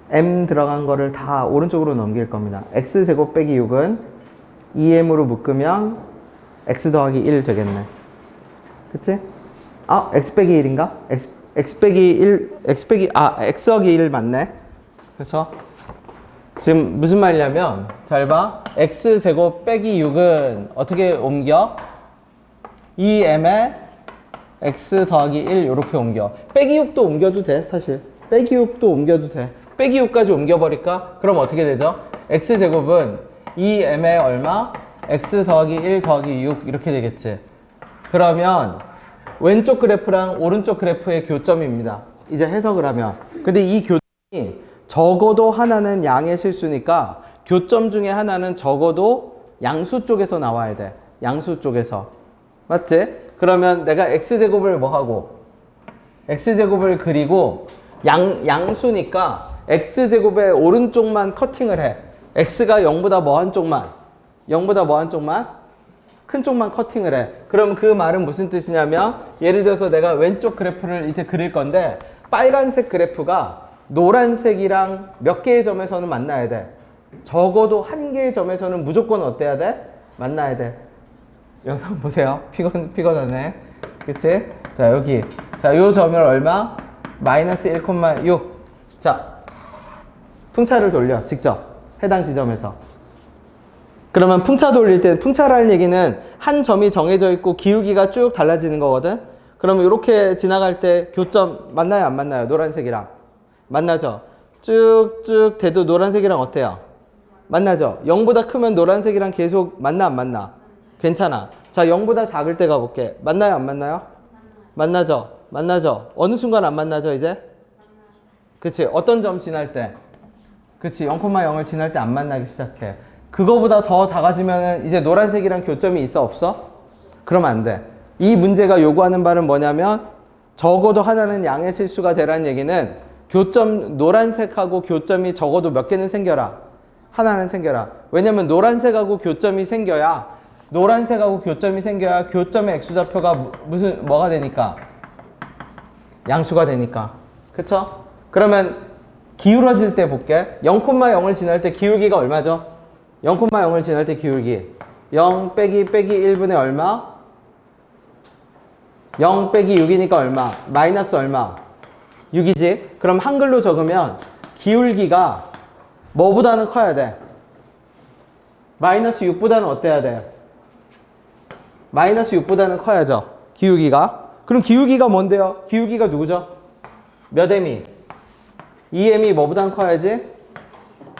m 들어간 거를 다 오른쪽으로 넘길 겁니다. x제곱 빼기 6은 2m으로 묶으면 x 더하기 1 되겠네. 그치? x 빼기 1인가? x 더하기 1 맞네. 그쵸? 지금 무슨 말이냐면 잘 봐. x제곱 빼기 6은 어떻게 옮겨? 2m에 x 더하기 1 이렇게 옮겨. 빼기 6도 옮겨도 돼. 사실 빼기 6도 옮겨도 돼. 빼기 6까지 옮겨버릴까? 그럼 어떻게 되죠? x제곱은 2m에 얼마? x 더하기 1 더하기 6 이렇게 되겠지. 그러면 왼쪽 그래프랑 오른쪽 그래프의 교점입니다. 이제 해석을 하면. 근데 이 교점이 적어도 하나는 양의 실수니까 교점 중에 하나는 적어도 양수 쪽에서 나와야 돼. 양수 쪽에서. 맞지? 그러면 내가 x제곱을 뭐 하고? x제곱을 그리고 양수니까 x제곱의 오른쪽만 커팅을 해. x가 0보다 뭐 한 쪽만? 0보다 뭐 한 쪽만? 큰 쪽만 커팅을 해. 그럼 그 말은 무슨 뜻이냐면 예를 들어서 내가 왼쪽 그래프를 이제 그릴 건데 빨간색 그래프가 노란색이랑 몇 개의 점에서는 만나야 돼. 적어도 한 개의 점에서는 무조건 어때야 돼? 만나야 돼. 영상 보세요. 피곤하네. 그치? 자, 여기. 자, 요 점을 얼마? 마이너스 1,6. 자, 풍차를 돌려. 직접. 해당 지점에서. 그러면 풍차 돌릴 때, 풍차라는 얘기는 한 점이 정해져 있고 기울기가 쭉 달라지는 거거든? 그러면 이렇게 지나갈 때 교점 만나요? 안 만나요? 노란색이랑. 만나죠? 쭉쭉 돼도 노란색이랑 어때요? 만나죠? 0보다 크면 노란색이랑 계속 만나 안 만나? 괜찮아. 자, 0보다 작을 때 가볼게. 만나요? 안 만나요? 만나죠? 만나죠? 어느 순간 안 만나죠 이제? 그치? 어떤 점 지날 때? 그치, 0,0을 지날 때 안 만나기 시작해. 그거보다 더 작아지면 이제 노란색이랑 교점이 있어, 없어? 그러면 안 돼. 이 문제가 요구하는 바는 뭐냐면 적어도 하나는 양의 실수가 되라는 얘기는 교점, 노란색하고 교점이 적어도 몇 개는 생겨라. 하나는 생겨라. 왜냐면 노란색하고 교점이 생겨야 교점의 x좌표가 뭐가 되니까? 양수가 되니까. 그쵸? 그러면 기울어질 때 볼게. 0,0을 지날 때 기울기가 얼마죠? 0,0을 지날 때 기울기 0 빼기 1분의 얼마? 0 빼기 6이니까 얼마? 마이너스 얼마? 6이지? 그럼 한글로 적으면 기울기가 뭐보다는 커야 돼? 마이너스 6보다는 어때야 돼? 마이너스 6보다는 커야죠. 기울기가. 그럼 기울기가 뭔데요? 기울기가 누구죠? 몇 m이? 2m이 뭐보다는 커야지?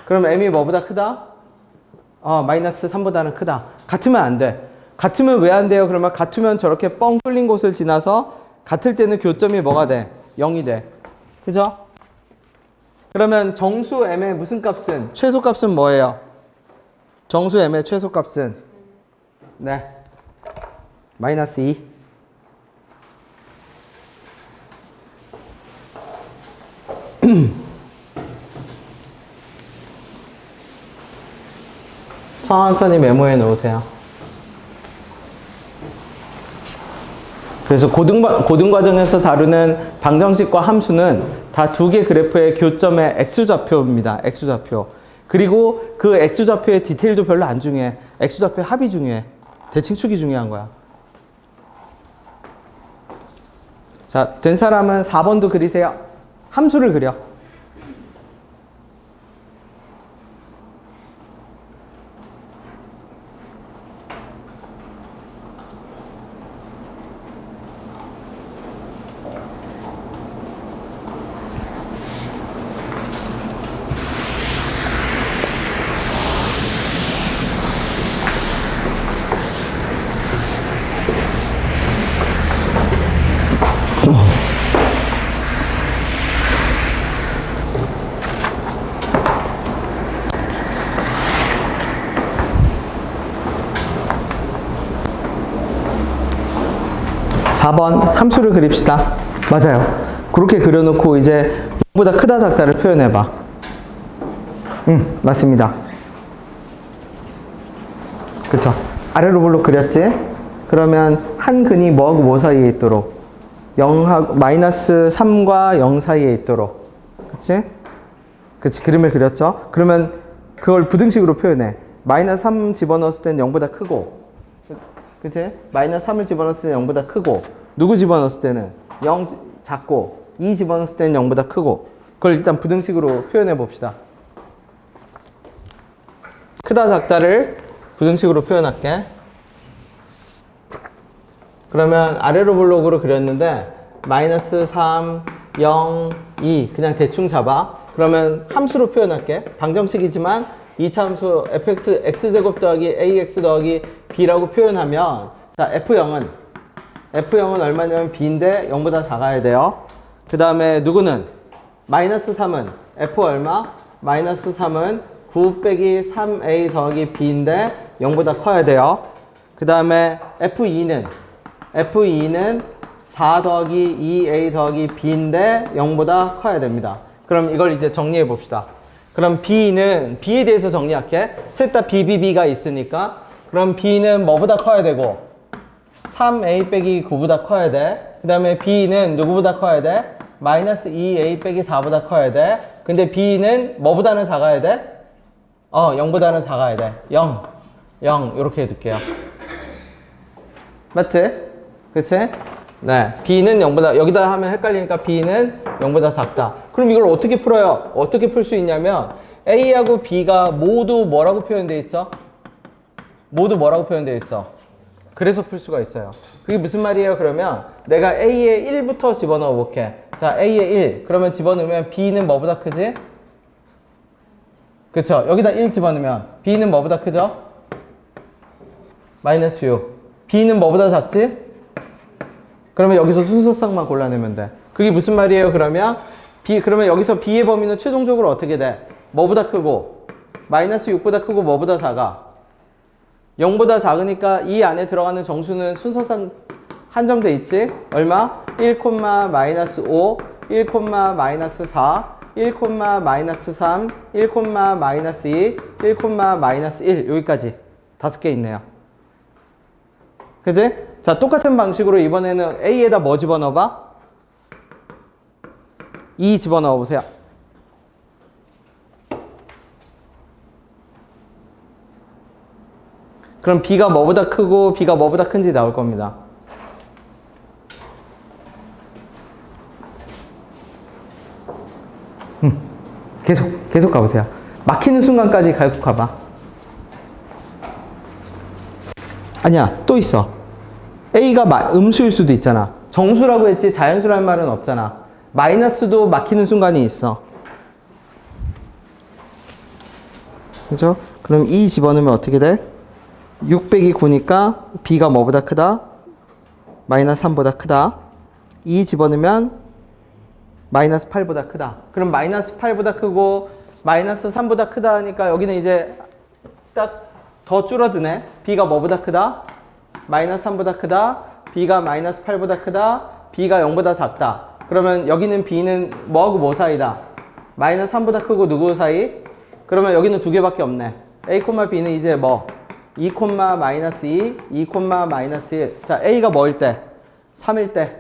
그럼 m이 뭐보다 크다? 마이너스 3보다는 크다. 같으면 안 돼. 같으면 왜 안 돼요? 그러면 같으면 저렇게 뻥 뚫린 곳을 지나서 같을 때는 교점이 뭐가 돼? 0이 돼. 그죠? 그러면 정수 m의 무슨 값은? 최소값은 뭐예요? 정수 m의 최소값은? 네. 마이너스 2. 천천히 메모해 놓으세요. 그래서 고등과정에서 다루는 방정식과 함수는 다 두 개 그래프의 교점의 x좌표입니다. x좌표. 그리고 그 x좌표의 디테일도 별로 안 중요해. x좌표의 합이 중요해. 대칭축이 중요한 거야. 자, 된 사람은 4번도 그리세요. 함수를 그려. (4번) 함수를 그립시다. 맞아요. 그렇게 그려놓고 이제 0보다 크다 작다를 표현해봐. 맞습니다. 그쵸? 아래로 블록 그렸지? 그러면 한 근이 뭐하고 뭐 사이에 있도록? 0하고 마이너스 3과 0 사이에 있도록. 그치? 그치, 그림을 그렸죠? 그러면 그걸 부등식으로 표현해. 마이너스 3 집어넣었을 땐 0보다 크고, 그치? 마이너스 3을 집어넣었을 때는 0보다 크고, 누구 집어넣었을 때는 0 작고, 2 집어넣었을 때는 0보다 크고. 그걸 일단 부등식으로 표현해 봅시다. 크다 작다를 부등식으로 표현할게. 그러면 아래로 블록으로 그렸는데 마이너스 3, 0, 2 그냥 대충 잡아. 그러면 함수로 표현할게. 방정식이지만 이차함수 fx x제곱 더하기 ax 더하기 b라고 표현하면, 자, f0은 얼마냐면 b인데 0보다 작아야 돼요. 그 다음에 누구는? 마이너스 3은 f 얼마? 마이너스 3은 9 빼기 3a 더하기 b인데 0보다 커야 돼요. 그 다음에 f2는 4 더하기 2a 더하기 b인데 0보다 커야 됩니다. 그럼 이걸 이제 정리해 봅시다. 그럼 b에 대해서 정리할게. 셋 다 b가 있으니까. 그럼 b는 뭐보다 커야 되고? 3a 빼기 9보다 커야 돼. 그 다음에 b는 누구보다 커야 돼? 마이너스 2a 빼기 4보다 커야 돼. 근데 b는 뭐보다는 작아야 돼? 0보다는 작아야 돼. 0 이렇게 해둘게요. 맞지? 그치? 네. b는 0보다, 여기다 하면 헷갈리니까 b는 0보다 작다. 그럼 이걸 어떻게 풀어요? 어떻게 풀 수 있냐면 a하고 b가 모두 뭐라고 표현되어 있죠? 모두 뭐라고 표현되어 있어? 그래서 풀 수가 있어요. 그게 무슨 말이에요? 그러면 내가 a에 1부터 집어넣어 볼게. 자, a에 1. 그러면 집어넣으면 b는 뭐보다 크지? 그쵸? 여기다 1 집어넣으면 b는 뭐보다 크죠? 마이너스 6. b는 뭐보다 작지? 그러면 여기서 순서쌍만 골라내면 돼. 그게 무슨 말이에요? 그러면 그러면 여기서 b의 범위는 최종적으로 어떻게 돼? 뭐보다 크고 마이너스 6보다 크고 뭐보다 작아? 0보다 작으니까 이 안에 들어가는 정수는 순서상 한정돼 있지? 얼마? 1, 마이너스 5, 1, 마이너스 4, 1, 마이너스 3, 1, 마이너스 2, 1, 마이너스 1 여기까지 5개 있네요. 그지? 자, 똑같은 방식으로 이번에는 A에다 뭐 집어넣어봐? 2 집어넣어 보세요. 그럼 B가 뭐보다 크고 B가 뭐보다 큰지 나올 겁니다. 계속 가보세요. 막히는 순간까지 계속 가봐. 아니야, 또 있어. A가 음수일 수도 있잖아. 정수라고 했지 자연수라는 말은 없잖아. 마이너스도 막히는 순간이 있어. 그죠? 그럼 2 집어넣으면 어떻게 돼? 6 빼기 9니까 B가 뭐보다 크다? 마이너스 3보다 크다. 2 집어넣으면 마이너스 8보다 크다. 그럼 마이너스 8보다 크고 마이너스 3보다 크다 하니까 여기는 이제 딱 더 줄어드네. B가 뭐보다 크다? 마이너스 3보다 크다. B가 마이너스 8보다 크다. B가 0보다 작다. 그러면 여기는 B는 뭐하고 뭐 사이다? 마이너스 3보다 크고 누구 사이? 그러면 여기는 두 개밖에 없네. A, B는 이제 뭐? 2, 마이너스 2, 2, 마이너스 1. 자, A가 뭐일 때? 3일 때.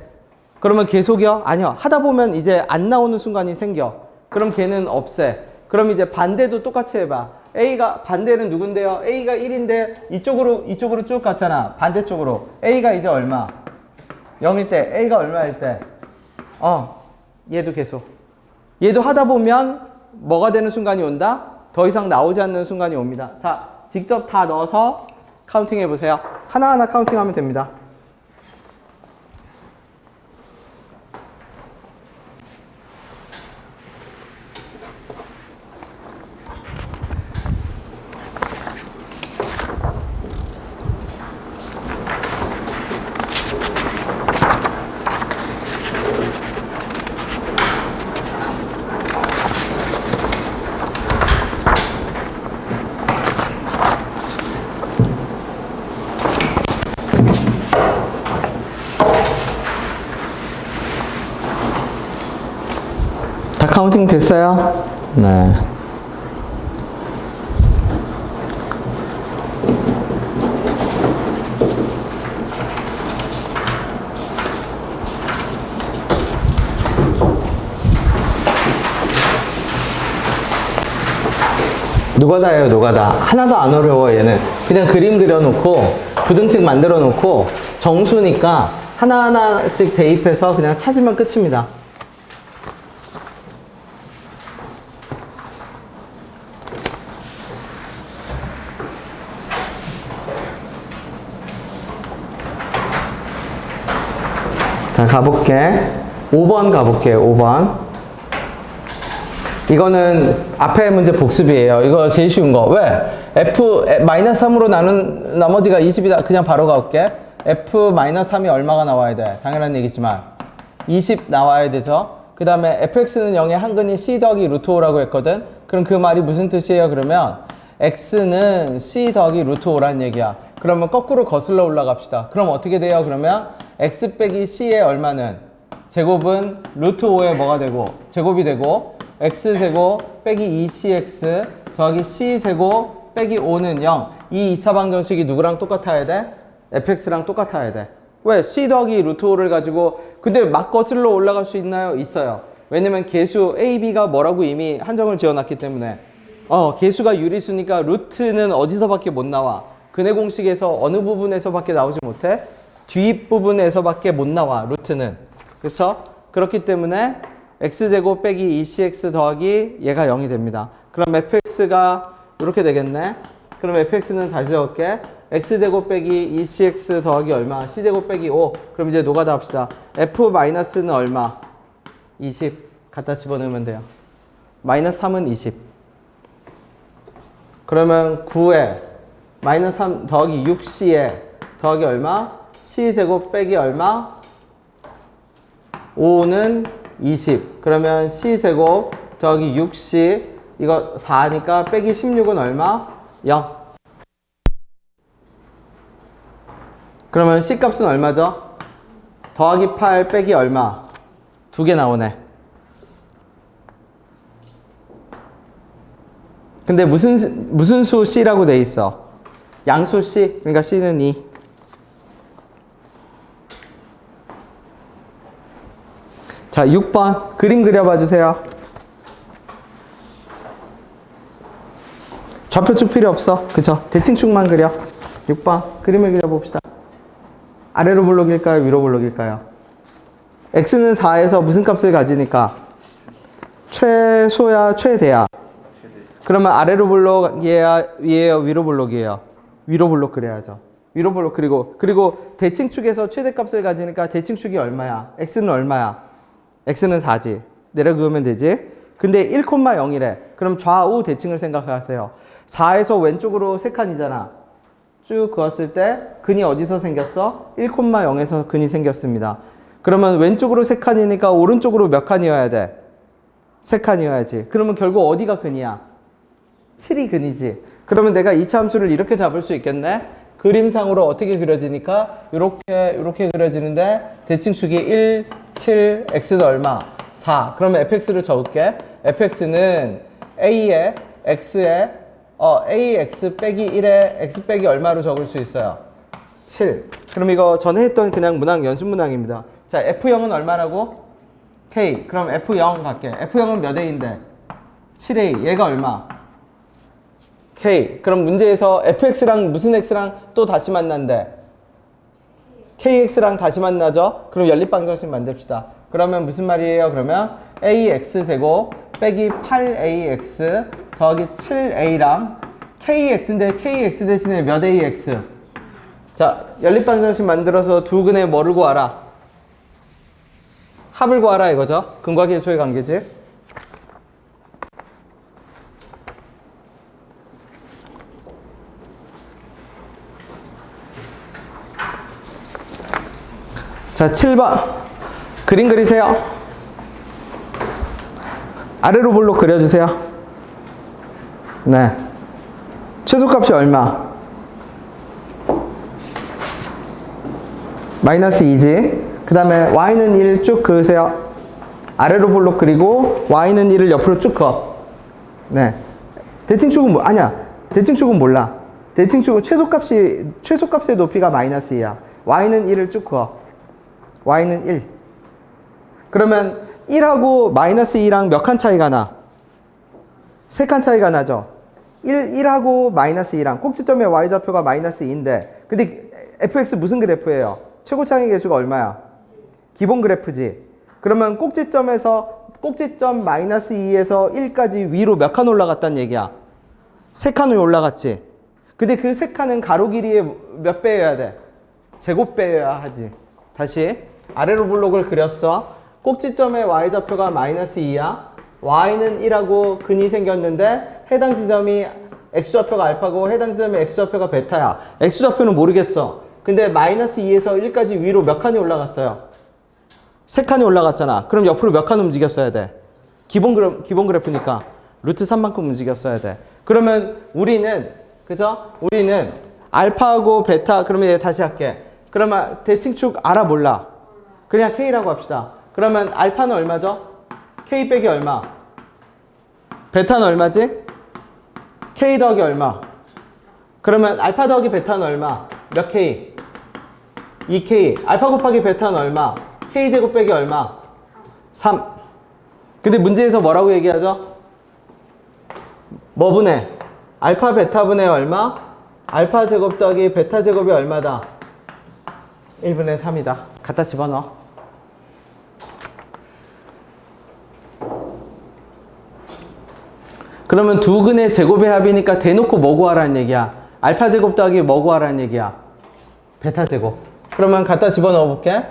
그러면 계속이요? 아니요. 하다 보면 이제 안 나오는 순간이 생겨. 그럼 걔는 없애. 그럼 이제 반대도 똑같이 해봐. A가, 반대는 누군데요? A가 1인데 이쪽으로 쭉 갔잖아. 반대쪽으로. A가 이제 얼마? 0일 때. A가 얼마일 때? 얘도 계속. 얘도 하다 보면 뭐가 되는 순간이 온다? 더 이상 나오지 않는 순간이 옵니다. 자, 직접 다 넣어서 카운팅 해보세요. 하나하나 카운팅하면 됩니다. 다 카운팅 됐어요? 네. 노가다예요, 노가다. 하나도 안 어려워, 얘는. 그냥 그림 그려놓고, 부등식 만들어 놓고, 정수니까 하나하나씩 대입해서 그냥 찾으면 끝입니다. 자, 가볼게. 5번 가볼게요, 5번. 이거는 앞에 문제 복습이에요. 이거 제일 쉬운 거. 왜? F-3으로 나눈 나머지가 20이다. 그냥 바로 가볼게. F-3이 얼마가 나와야 돼? 당연한 얘기지만 20 나와야 되죠. 그 다음에 fx는 0의 한근이 c 더하기 루트 5라고 했거든. 그럼 그 말이 무슨 뜻이에요? 그러면 x는 c 더하기 루트 5라는 얘기야. 그러면 거꾸로 거슬러 올라갑시다. 그럼 어떻게 돼요? 그러면 x 빼기 c의 얼마는? 제곱은 루트 5에 뭐가 되고? 제곱이 되고 x제곱 빼기 2cx 더하기 c제곱 빼기 5는 0. 이 2차 방정식이 누구랑 똑같아야 돼? fx랑 똑같아야 돼. 왜? c 더하기 루트 5를 가지고 근데 막 거슬러 올라갈 수 있나요? 있어요. 왜냐면 계수 a, b가 뭐라고 이미 한정을 지어놨기 때문에 계수가 유리수니까 루트는 어디서밖에 못 나와? 근해 공식에서 어느 부분에서밖에 나오지 못해? 뒷부분에서밖에 못 나와, 루트는. 그렇죠? 그렇기 때문에 x제곱 빼기 2cx 더하기 얘가 0이 됩니다. 그럼 fx가 이렇게 되겠네. 그럼 fx는 다시 적을게. x제곱 빼기 2cx 더하기 얼마? c제곱 빼기 5. 그럼 이제 노가다 합시다. f-는 얼마? 20. 갖다 집어넣으면 돼요. 마이너스 3은 20. 그러면 9에 마이너스 3 더하기 6c에 더하기 얼마? c제곱 빼기 얼마? 5는 20. 그러면 c제곱 더하기 6c 이거 4니까 빼기 16은 얼마? 0. 그러면 C 값은 얼마죠? 더하기 8 빼기 얼마? 2개 나오네. 근데 무슨 수 C라고 돼 있어? 양수 C. 그러니까 C는 2. 자, 6번 그림 그려봐 주세요. 좌표축 필요 없어. 그쵸? 대칭축만 그려. 6번 그림을 그려봅시다. 아래로 볼록일까요? 위로 볼록일까요? x는 4에서 무슨 값을 가지니까? 최소야 최대야? 그러면 아래로 볼록이에요? 위에요? 위로 볼록이에요? 위로 볼록 그려야죠. 위로 볼록 그리고 대칭축에서 최대값을 가지니까 대칭축이 얼마야? x는 얼마야? x는 4지. 내려 그으면 되지. 근데 1,0이래. 그럼 좌우 대칭을 생각하세요. 4에서 왼쪽으로 3칸이잖아. 쭉 그었을 때 근이 어디서 생겼어? 1,0에서 근이 생겼습니다. 그러면 왼쪽으로 3칸이니까 오른쪽으로 몇 칸이어야 돼? 3칸이어야지. 그러면 결국 어디가 근이야? 7이 근이지. 그러면 내가 이차 함수를 이렇게 잡을 수 있겠네? 그림상으로 어떻게 그려지니까 이렇게 그려지는데 대칭축이 1, 7, x는 얼마? 4. 그러면 fx를 적을게. fx는 a에 x에 ax 빼기 1에 x 빼기 얼마로 적을 수 있어요? 7. 그럼 이거 전에 했던 그냥 문항 연습 문항입니다. 자, f0은 얼마라고? k. 그럼 f0 갈게. f0은 몇 a인데? 7a. 얘가 얼마? k. 그럼 문제에서 fx랑 무슨 x랑 또 다시 만난대? kx랑 다시 만나죠? 그럼 연립방정식 만듭시다. 그러면 무슨 말이에요? 그러면 ax제곱 빼기 8ax 더하기 7a랑 kx인데 kx 대신에 몇 ax? 자, 연립방정식 만들어서 두 근의 뭐를 구하라? 합을 구하라 이거죠? 근과 계수의 관계지? 자, 7번 그림 그리세요. 아래로 볼록 그려주세요. 네, 최소값이 얼마? 마이너스 2지. 그 다음에 y는 1 쭉 그으세요. 아래로 볼록 그리고 y는 1을 옆으로 쭉 그어. 네, 대칭축은 뭐 아니야. 대칭축은 몰라. 대칭축은 최소값의 높이가 마이너스 2야. y는 1을 쭉 그어. y는 1. 그러면 1하고 마이너스 2랑 몇 칸 차이가 나? 3칸 차이가 나죠? 1하고 마이너스 2랑 꼭지점의 y좌표가 마이너스 2인데 근데 fx 무슨 그래프예요? 최고차항의 계수가 얼마야? 기본 그래프지. 그러면 꼭지점 마이너스 2에서 1까지 위로 몇 칸 올라갔다는 얘기야? 3칸이 올라갔지. 근데 그 3칸은 가로 길이의 몇 배여야 돼? 제곱배여야 하지. 다시 아래로 볼록을 그렸어. 꼭지점의 y좌표가 마이너스 2야. y는 1하고 근이 생겼는데 해당 지점이 x좌표가 알파고 해당 지점의 x좌표가 베타야. x좌표는 모르겠어. 근데 마이너스 2에서 1까지 위로 몇 칸이 올라갔어요? 3칸이 올라갔잖아. 그럼 옆으로 몇 칸 움직였어야 돼? 기본 그래프니까 루트 3만큼 움직였어야 돼. 그러면 우리는 알파하고 베타. 그러면 얘 다시 할게. 그러면 대칭축 알아 몰라? 그냥 K라고 합시다. 그러면 알파는 얼마죠? K 빼기 얼마? 베타는 얼마지? K 더하기 얼마? 그러면 알파 더하기 베타는 얼마? 몇 K? 2K. 알파 곱하기 베타는 얼마? K제곱 빼기 얼마? 3. 근데 문제에서 뭐라고 얘기하죠? 뭐 분의? 알파 베타 분의 얼마? 알파 제곱 더하기 베타 제곱이 얼마다? 1분의 3이다. 갖다 집어넣어. 그러면 두 근의 제곱의 합이니까 대놓고 뭐 구하라는 얘기야? 알파 제곱 더하기 뭐 구하라는 얘기야? 베타 제곱. 그러면 갖다 집어넣어 볼게.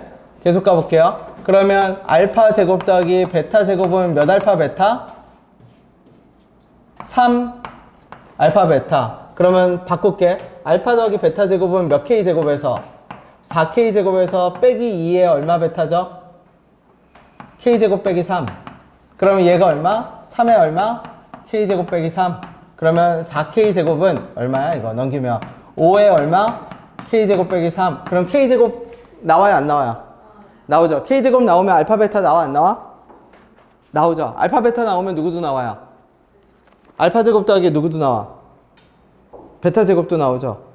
계속 가볼게요. 그러면 알파 제곱 더하기 베타 제곱은 몇 알파 베타? 3 알파 베타. 그러면 바꿀게. 알파 더하기 베타 제곱은 몇 K 제곱에서? 4K 제곱에서 빼기 2에 얼마 베타죠? K 제곱 빼기 3. 그러면 얘가 얼마? 3에 얼마? K제곱 빼기 3. 그러면 4K제곱은 얼마야? 이거 넘기면 5에 얼마? K제곱 빼기 3. 그럼 K제곱 나와요? 안 나와요? 나오죠. K제곱 나오면 알파 베타 나와? 안 나와? 나오죠. 알파 베타 나오면 누구도 나와요? 알파 제곱 더하기 누구도 나와? 베타 제곱도 나오죠.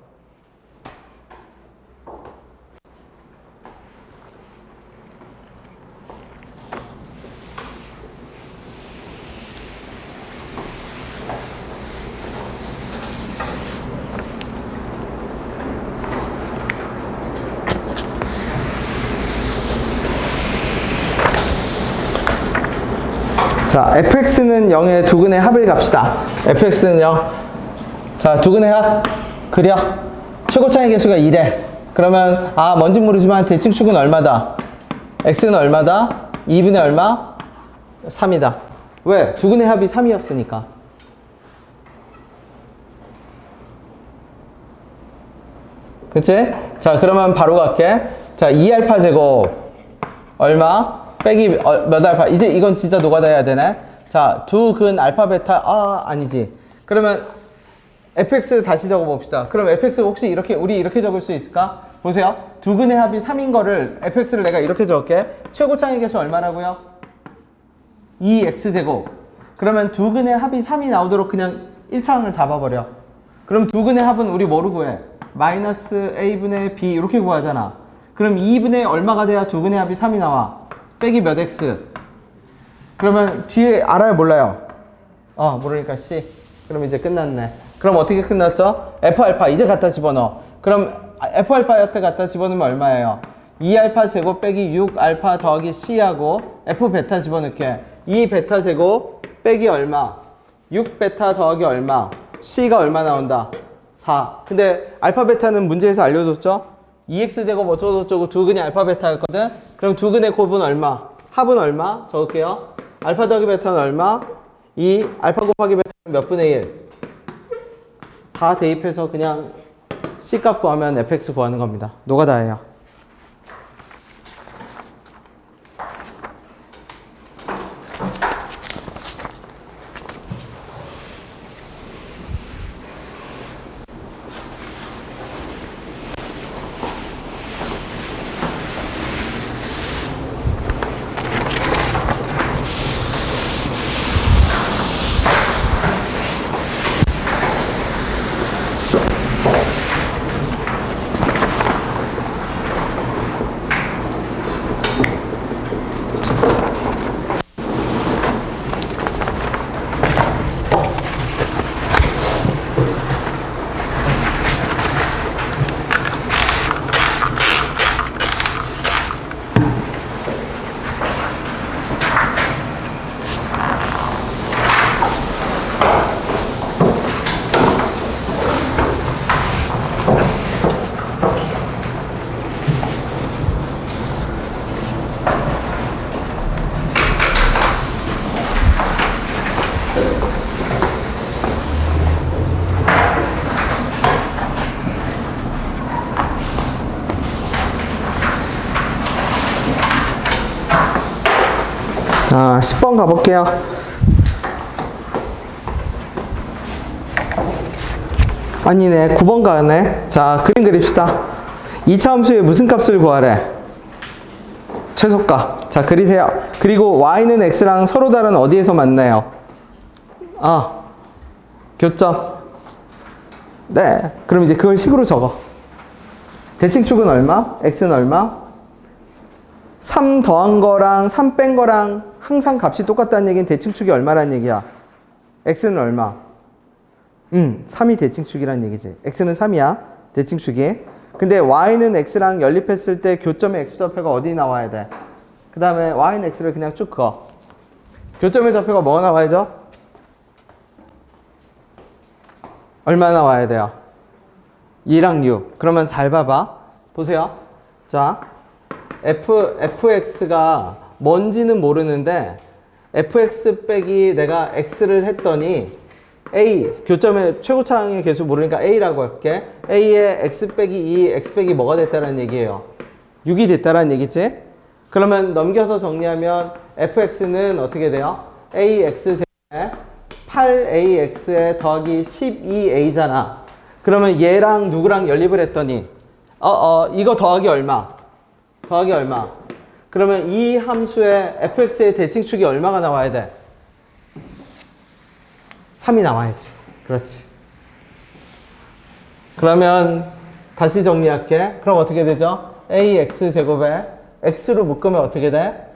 자, fx는 0의 두근의 합을 갑시다. fx는 0. 자, 두근의 합 그려. 최고 차이 계수가 2래. 그러면 뭔진 모르지만 대칭축은 얼마다? x는 얼마다? 2분의 얼마? 3이다. 왜? 두근의 합이 3이었으니까. 그치? 자, 그러면 바로 갈게. 자, 2알파 제곱 얼마? 빼기 몇 알파? 이제 이건 진짜 노가다 해야 되네. 자, 두 근 알파 베타 아니지. 그러면 fx 다시 적어봅시다. 그럼 fx 혹시 우리 이렇게 적을 수 있을까? 보세요. 두 근의 합이 3인 거를 fx를 내가 이렇게 적을게. 최고 차이 계수 얼마라고요? 2x제곱. 그러면 두 근의 합이 3이 나오도록 그냥 1차항을 잡아버려. 그럼 두 근의 합은 우리 뭐로 구해? 마이너스 a분의 b 이렇게 구하잖아. 그럼 2분의 얼마가 돼야 두 근의 합이 3이 나와? 빼기 몇 x? 그러면 뒤에 알아요? 몰라요? 모르니까 c. 그럼 이제 끝났네. 그럼 어떻게 끝났죠? f알파 이제 갖다 집어넣어. 그럼 f알파한테 갖다 집어넣으면 얼마예요? 2알파 제곱 빼기 6알파 더하기 c하고 f베타 집어넣게. 2베타 제곱 빼기 얼마? 6베타 더하기 얼마? c가 얼마 나온다? 4. 근데 알파 베타는 문제에서 알려줬죠? 2x제곱 어쩌고저쩌고 두 근이 알파 베타였거든? 그럼 두 근의 곱은 얼마? 합은 얼마? 적을게요. 알파 더하기 베타는 얼마? 2. 알파 곱하기 베타는 몇 분의 1? 다 대입해서 그냥 C값 구하면 fx 구하는 겁니다. 노가다예요. 자, 10번 가볼게요. 아니네, 9번 가네. 자, 그림 그립시다. 2차 함수의 무슨 값을 구하래? 최소값. 자, 그리세요. 그리고 y는 x랑 서로 다른 어디에서 만나요? 교점. 네, 그럼 이제 그걸 식으로 적어. 대칭축은 얼마? x는 얼마? 3 더한 거랑 3 뺀 거랑 항상 값이 똑같다는 얘기는 대칭축이 얼마라는 얘기야? x는 얼마? 3이 대칭축이라는 얘기지. x는 3이야. 대칭축이. 근데 y는 x랑 연립했을 때 교점의 x좌표가 어디 나와야 돼? 그 다음에 y는 x를 그냥 쭉 그어. 교점의 좌표가 뭐가 나와야죠? 얼마 나와야 돼요? 2랑 6. 그러면 잘 봐봐. 보세요. 자, fx가 뭔지는 모르는데 fx 빼기 내가 x를 했더니 a, 교점의 최고차항의 개수 모르니까 a라고 할게. a에 x 빼기 2, x 빼기 뭐가 됐다는 얘기예요? 6이 됐다는 얘기지? 그러면 넘겨서 정리하면 fx는 어떻게 돼요? ax 제곱에 8ax에 더하기 12a잖아. 그러면 얘랑 누구랑 연립을 했더니 이거 더하기 얼마? 더하기 얼마? 그러면 이 함수의 fx의 대칭축이 얼마가 나와야 돼? 3이 나와야지. 그렇지. 그러면 다시 정리할게. 그럼 어떻게 되죠? ax 제곱에 x로 묶으면 어떻게 돼?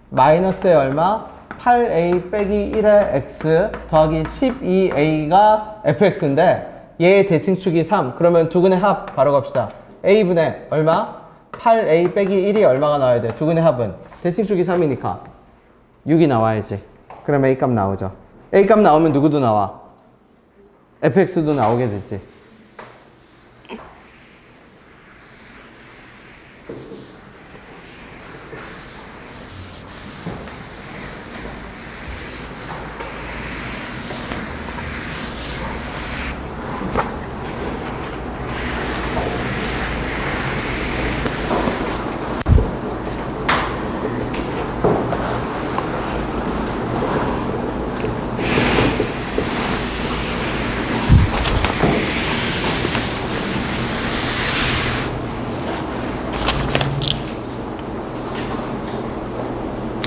마이너스에 얼마? 8a 빼기 1의 x 더하기 12a가 fx인데 얘의 대칭축이 3. 그러면 두근의 합 바로 갑시다. a분의 얼마? 8a 빼기 1이 얼마가 나와야 돼? 두근의 합은 대칭축이 3이니까 6이 나와야지. 그럼 a 값 나오죠. a 값 나오면 누구도 나와? fx도 나오게 되지.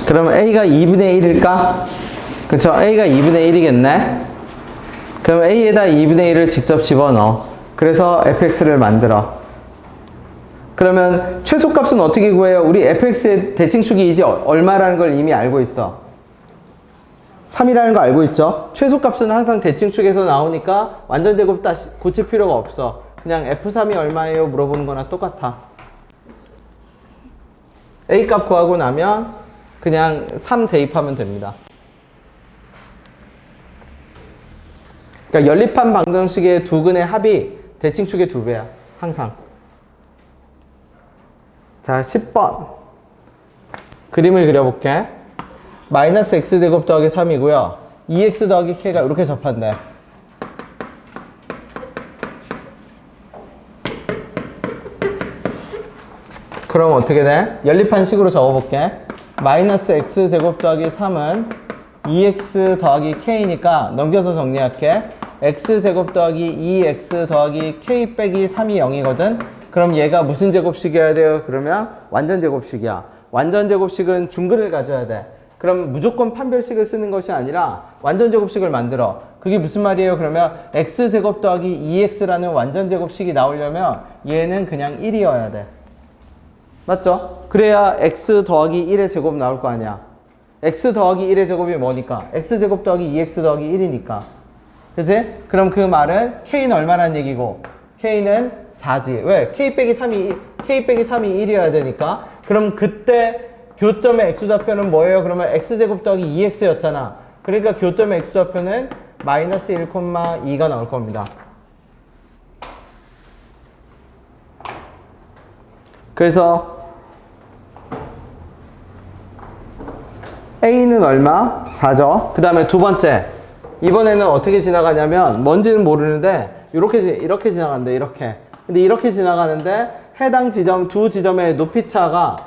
그러면 a가 2분의 1일까? 그쵸? a가 2분의 1이겠네? 그럼 a에다 2분의 1을 직접 집어넣어. 그래서 fx를 만들어. 그러면 최소값은 어떻게 구해요? 우리 fx의 대칭축이 이제 얼마라는 걸 이미 알고 있어. 3이라는 거 알고 있죠? 최소값은 항상 대칭축에서 나오니까 완전 제곱 다시 고칠 필요가 없어. 그냥 f3이 얼마예요? 물어보는 거나 똑같아. a 값 구하고 나면 그냥 3 대입하면 됩니다. 그러니까 연립한 방정식의 두근의 합이 대칭축의 2배야. 항상. 자, 10번. 그림을 그려볼게. 마이너스 x제곱 더하기 3이고요. 2x 더하기 k가 이렇게 접한대. 그럼 어떻게 돼? 연립한 식으로 적어볼게. 마이너스 x제곱 더하기 3은 2x 더하기 k니까 넘겨서 정리할게. x제곱 더하기 2x 더하기 k 빼기 3이 0이거든? 그럼 얘가 무슨 제곱식이어야 돼요? 그러면 완전 제곱식이야. 완전 제곱식은 중근을 가져야 돼. 그럼 무조건 판별식을 쓰는 것이 아니라 완전 제곱식을 만들어. 그게 무슨 말이에요? 그러면 x제곱 더하기 2x라는 완전 제곱식이 나오려면 얘는 그냥 1이어야 돼. 맞죠? 그래야 x 더하기 1의 제곱 나올 거 아니야. x 더하기 1의 제곱이 뭐니까? x제곱 더하기 2x 더하기 1이니까. 그치? 그럼 그 말은 k는 얼마라는 얘기고 k는 4지. 왜? k 빼기 3이 1이어야 되니까. 그럼 그때 교점의 x좌표는 뭐예요? 그러면 x제곱 더하기 2x였잖아. 그러니까 교점의 x좌표는 마이너스 1,2가 나올 겁니다. 그래서 A는 얼마? 4죠. 그 다음에 두 번째. 이번에는 어떻게 지나가냐면 뭔지는 모르는데 이렇게 지나간대. 이렇게. 근데 이렇게 지나가는데 해당 지점 두 지점의 높이차가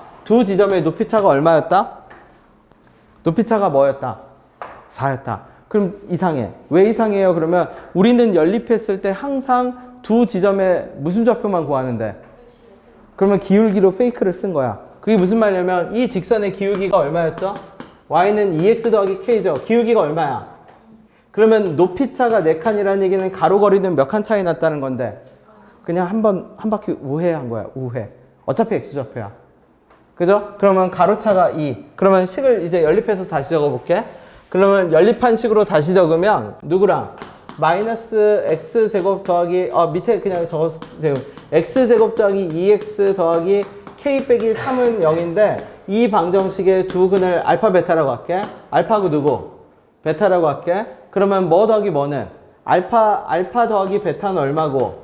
얼마였다? 높이차가 뭐였다? 4였다. 그럼 이상해. 왜 이상해요? 그러면 우리는 연립했을 때 항상 두 지점의 무슨 좌표만 구하는데 그러면 기울기로 페이크를 쓴 거야. 그게 무슨 말이냐면 이 직선의 기울기가 얼마였죠? y는 2x 더하기 k죠. 기울기가 얼마야? 그러면 높이차가 4칸이라는 얘기는 가로거리는 몇 칸 차이 났다는 건데 그냥 한 바퀴 우회한 거야. 우회. 어차피 x좌표야. 그죠? 그러면 가로차가 2. 그러면 식을 이제 연립해서 다시 적어볼게. 그러면 연립한 식으로 다시 적으면 누구랑? 마이너스 x제곱 더하기 밑에 그냥 적어주세요. x제곱 더하기 2x 더하기 k 빼기 3은 0인데 이 방정식의 두 근을 알파 베타라고 할게. 알파고 누구? 베타라고 할게. 그러면 뭐 더하기 뭐는? 알파 더하기 베타는 얼마고?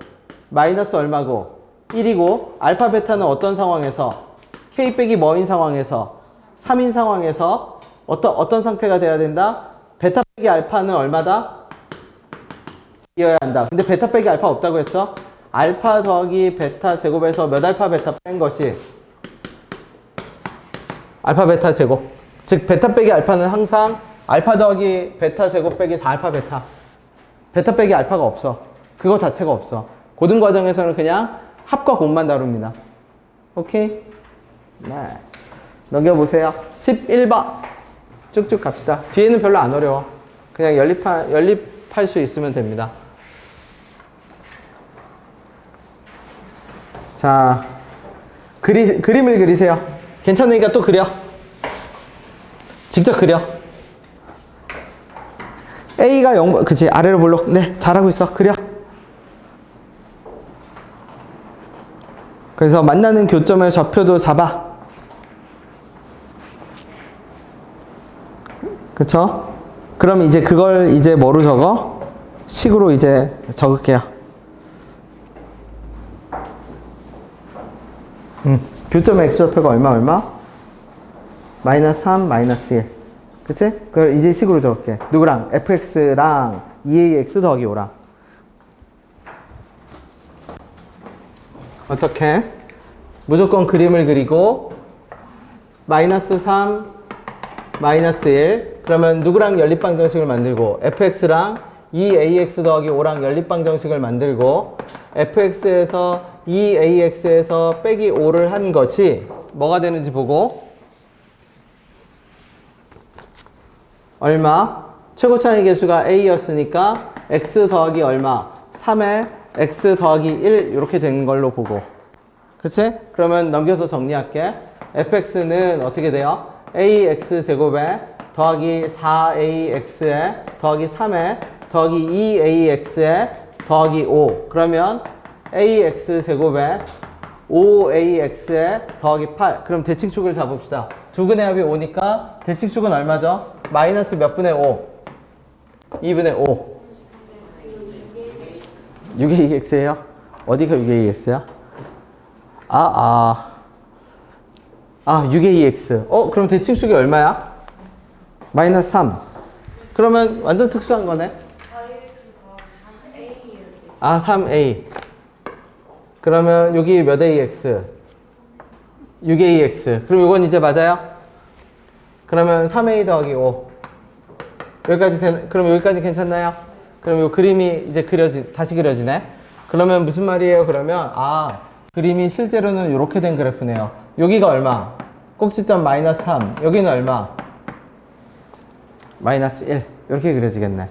마이너스 얼마고? 1이고 알파 베타는 어떤 상황에서? k 빼기 뭐인 상황에서? 3인 상황에서 어떤 상태가 돼야 된다? 베타 빼기 알파는 얼마다? 이어야 한다. 근데 베타 빼기 알파 없다고 했죠? 알파 더하기 베타 제곱에서 몇 알파 베타 뺀 것이 알파 베타 제곱. 즉 베타 빼기 알파는 항상 알파 더하기 베타 제곱 빼기 4알파 베타. 베타 빼기 알파가 없어. 그거 자체가 없어. 고등 과정에서는 그냥 합과 곱만 다룹니다. 오케이? 네. 넘겨보세요. 11번. 쭉쭉 갑시다. 뒤에는 별로 안 어려워. 그냥 연립할 수 있으면 됩니다. 자, 그림을 그리세요. 괜찮으니까 또 그려. 직접 그려. A가 0, 그치, 아래로 볼록. 네, 잘하고 있어. 그려. 그래서 만나는 교점의 좌표도 잡아. 그쵸? 그럼 이제 그걸 이제 뭐로 적어? 식으로 이제 적을게요. 교점의 x좌표가 얼마? 마이너스 3, 마이너스 1. 그치? 그걸 이제 식으로 적을게. 누구랑? fx랑 2ax 더하기 5랑. 어떻게? 무조건 그림을 그리고 마이너스 3, 마이너스 1. 그러면 누구랑 연립방정식을 만들고 fx랑 2ax 더하기 5랑 연립방정식을 만들고 fx에서 2ax에서 빼기 5를 한 것이 뭐가 되는지 보고 얼마? 최고 차이 계수가 a였으니까 x 더하기 얼마? 3에 x 더하기 1 이렇게 된 걸로 보고 그치? 그러면 넘겨서 정리할게. fx는 어떻게 돼요? ax 제곱에 더하기 4ax에 더하기 3에 더하기 2ax에 더하기 5. 그러면 ax 제곱에 5ax에 더하기 8. 그럼 대칭축을 잡읍시다. 두근의 합이 5니까 대칭축은 얼마죠? 마이너스 몇 분의 5? 2분의 5. 6의 2x예요? 어디가 6의 2x야? 6의 2x. 그럼 대칭축이 얼마야? 마이너스 3. 그러면 완전 특수한 거네. 3a. 그러면 여기 몇 ax? 6의 2x. 그럼 이건 이제 맞아요? 그러면 3a 더하기 5. 그럼 여기까지 괜찮나요? 그럼 이 그림이 이제 다시 그려지네? 그러면 무슨 말이에요? 그러면, 그림이 실제로는 이렇게 된 그래프네요. 여기가 얼마? 꼭지점 마이너스 3. 여기는 얼마? 마이너스 1. 이렇게 그려지겠네.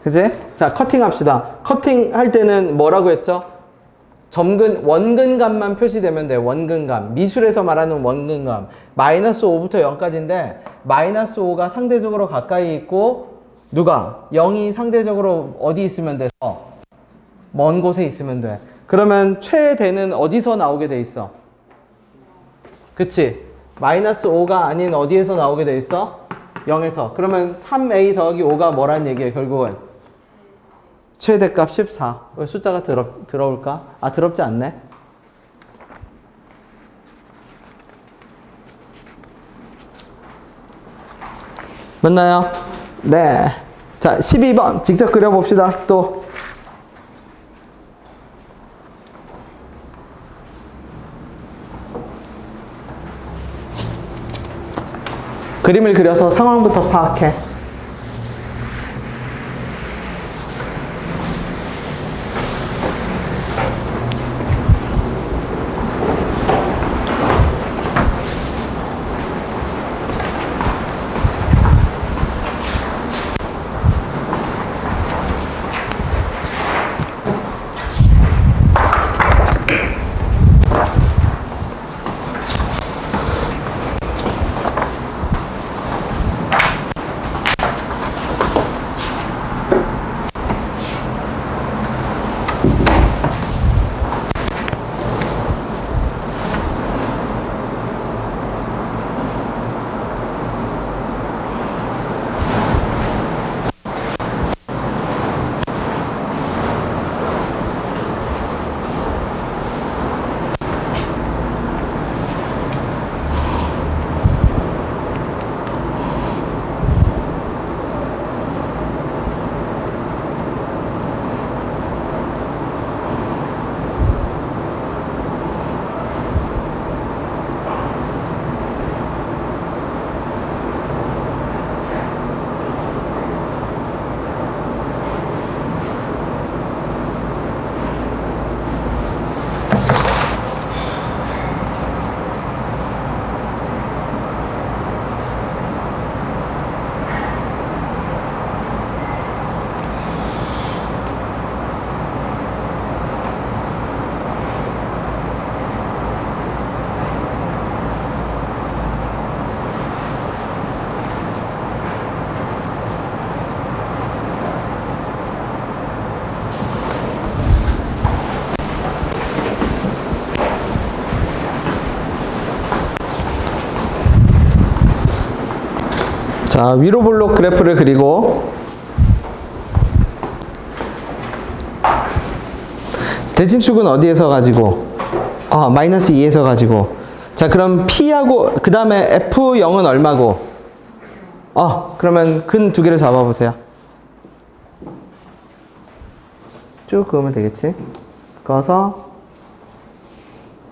그치? 자, 커팅 합시다. 커팅 할 때는 뭐라고 했죠? 원근감만 표시되면 돼. 원근감. 미술에서 말하는 원근감. 마이너스 5부터 0까지인데, 마이너스 5가 상대적으로 가까이 있고, 누가? 0이 상대적으로 어디 있으면 돼? 먼 곳에 있으면 돼. 그러면 최대는 어디서 나오게 돼 있어? 그치? 마이너스 5가 아닌 어디에서 나오게 돼 있어? 0에서. 그러면 3a 더하기 5가 뭐란 얘기예요, 결국은? 최대값 14. 왜 숫자가 더러울까? 더럽지 않네. 맞나요? 네. 자, 12번. 직접 그려봅시다. 또. 그림을 그려서 상황부터 파악해. 자, 위로 볼록 그래프를 그리고 대칭축은 어디에서 가지고? 마이너스 2에서 가지고. 자, 그럼 P하고 그 다음에 F0은 얼마고? 그러면 근 두 개를 잡아보세요. 쭉 그으면 되겠지? 그어서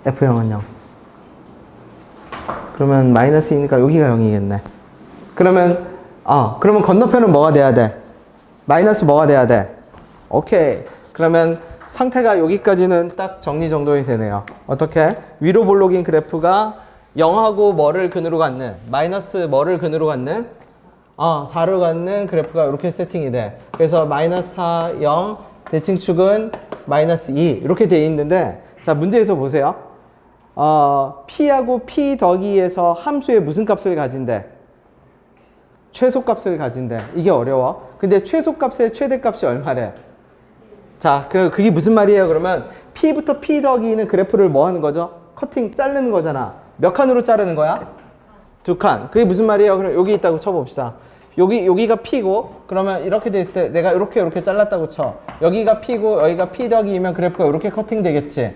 F0은 0. 그러면 마이너스 2니까 여기가 0이겠네. 그러면 건너편은 뭐가 돼야 돼? 마이너스 뭐가 돼야 돼? 오케이. 그러면 상태가 여기까지는 딱 정리정돈이 되네요. 어떻게? 위로 볼록인 그래프가 0하고 뭐를 근으로 갖는, 마이너스 뭐를 근으로 갖는, 4로 갖는 그래프가 이렇게 세팅이 돼. 그래서 마이너스 4, 0, 대칭축은 마이너스 2 이렇게 돼 있는데, 자, 문제에서 보세요. P하고 P 더하기에서 함수의 무슨 값을 가진대? 최소값을 가진대. 이게 어려워. 근데 최소값의 최대값이 얼마래? 자, 그게 무슨 말이에요? 그러면 P부터 P 더하기는 그래프를 뭐 하는 거죠? 커팅, 자르는 거잖아. 몇 칸으로 자르는 거야? 2칸. 그게 무슨 말이에요? 그럼 여기 있다고 쳐봅시다. 여기가 P고, 그러면 이렇게 돼 있을 때 내가 이렇게 잘랐다고 쳐. 여기가 P고, 여기가 P 더하기이면 그래프가 이렇게 커팅 되겠지.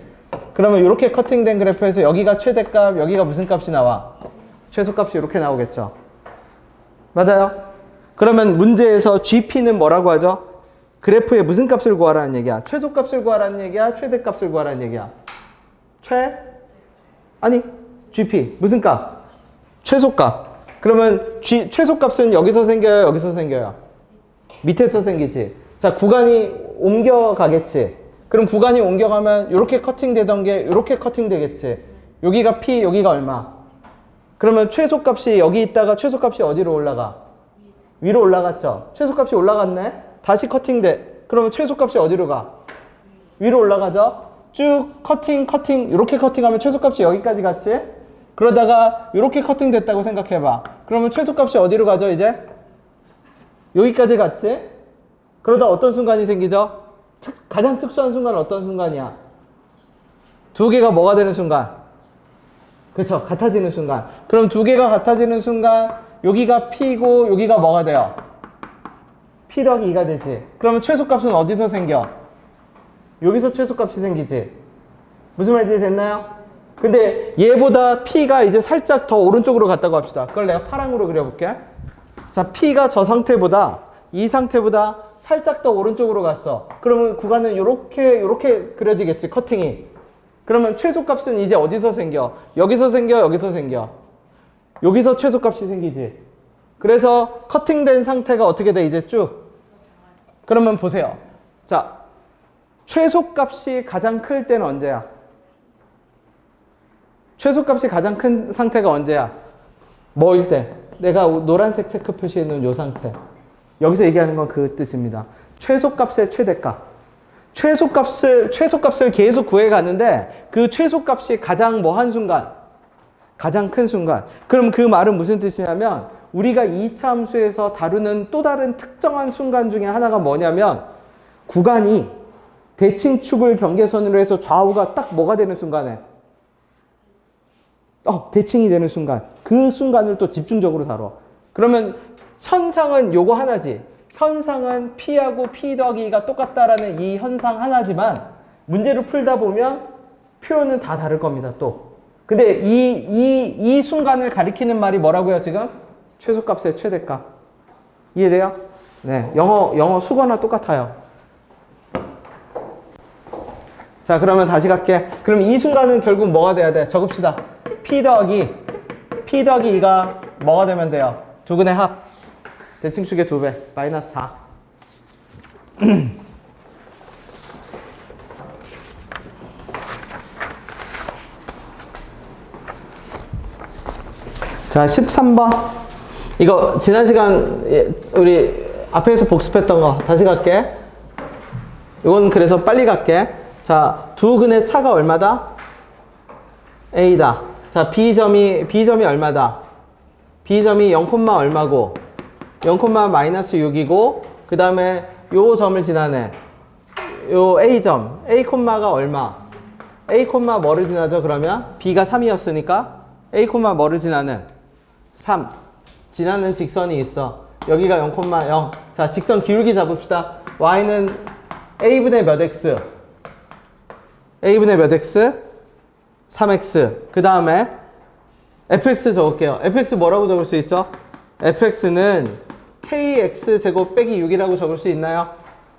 그러면 이렇게 커팅된 그래프에서 여기가 최대값, 여기가 무슨 값이 나와? 최소값이 이렇게 나오겠죠. 맞아요? 그러면 문제에서 GP는 뭐라고 하죠? 그래프의 무슨 값을 구하라는 얘기야? 최소값을 구하라는 얘기야? 최대값을 구하라는 얘기야? GP. 무슨 값? 최소값. 그러면 최소값은 여기서 생겨요? 여기서 생겨요? 밑에서 생기지. 자, 구간이 옮겨가겠지. 그럼 구간이 옮겨가면 이렇게 커팅되던 게 이렇게 커팅되겠지. 여기가 P, 여기가 얼마? 그러면 최소값이 여기 있다가 최소값이 어디로 올라가? 위로 올라갔죠? 최소값이 올라갔네? 다시 커팅돼. 그러면 최소값이 어디로 가? 위로 올라가죠? 쭉 커팅 이렇게 커팅하면 최소값이 여기까지 갔지? 그러다가 이렇게 커팅됐다고 생각해봐. 그러면 최소값이 어디로 가죠 이제? 여기까지 갔지? 그러다 어떤 순간이 생기죠? 가장 특수한 순간은 어떤 순간이야? 두 개가 뭐가 되는 순간? 그쵸, 같아지는 순간. 그럼 두 개가 같아지는 순간 여기가 P고 여기가 뭐가 돼요? P 더하기 2가 되지. 그러면 최소값은 어디서 생겨? 여기서 최소값이 생기지. 무슨 말인지 됐나요? 근데 얘보다 P가 이제 살짝 더 오른쪽으로 갔다고 합시다. 그걸 내가 파랑으로 그려볼게. 자, P가 저 상태보다 이 상태보다 살짝 더 오른쪽으로 갔어. 그러면 구간은 요렇게 그려지겠지, 커팅이. 그러면 최소값은 이제 어디서 생겨? 여기서 생겨, 여기서 생겨. 여기서 최소값이 생기지. 그래서 커팅된 상태가 어떻게 돼? 이제 쭉. 그러면 보세요. 자, 최소값이 가장 클 때는 언제야? 최소값이 가장 큰 상태가 언제야? 뭐일 때? 내가 노란색 체크 표시해 놓은 요 상태. 여기서 얘기하는 건 그 뜻입니다. 최소값의 최대값. 최소값을 계속 구해 가는데 그 최소값이 가장 뭐한 순간? 가장 큰 순간. 그럼 그 말은 무슨 뜻이냐면 우리가 2차 함수에서 다루는 또 다른 특정한 순간 중에 하나가 뭐냐면 구간이 대칭축을 경계선으로 해서 좌우가 딱 뭐가 되는 순간에 대칭이 되는 순간. 그 순간을 또 집중적으로 다뤄. 그러면 현상은 요거 하나지. 현상은 P하고 P 더하기 2가 똑같다라는 이 현상 하나지만 문제를 풀다 보면 표현은 다 다를 겁니다, 또. 근데 이 순간을 가리키는 말이 뭐라고요, 지금? 최소값의 최대값. 이해돼요? 네. 영어 수거나 똑같아요. 자, 그러면 다시 갈게. 그럼 이 순간은 결국 뭐가 돼야 돼? 적읍시다. P 더하기 2가 뭐가 되면 돼요? 두근의 합. 대칭축의 2배. 마이너스 4. 자, 13번. 이거 지난 시간 우리 앞에서 복습했던 거 다시 갈게. 이건 그래서 빨리 갈게. 자, 두 근의 차가 얼마다? A다. 자, B점이 얼마다? B점이 0, 얼마고? 0, 마이너스 6이고, 그 다음에 요 점을 지나네. 요 A점. A가 얼마? A, 뭐를 지나죠, 그러면? B가 3이었으니까 A, 뭐를 지나는? 3. 지나는 직선이 있어. 여기가 0,0. 자, 직선 기울기 잡읍시다. y는 a분의 몇 x? a분의 몇 x? 3x. 그 다음에 fx 적을게요. fx 뭐라고 적을 수 있죠? fx는 kx제곱 빼기 6이라고 적을 수 있나요?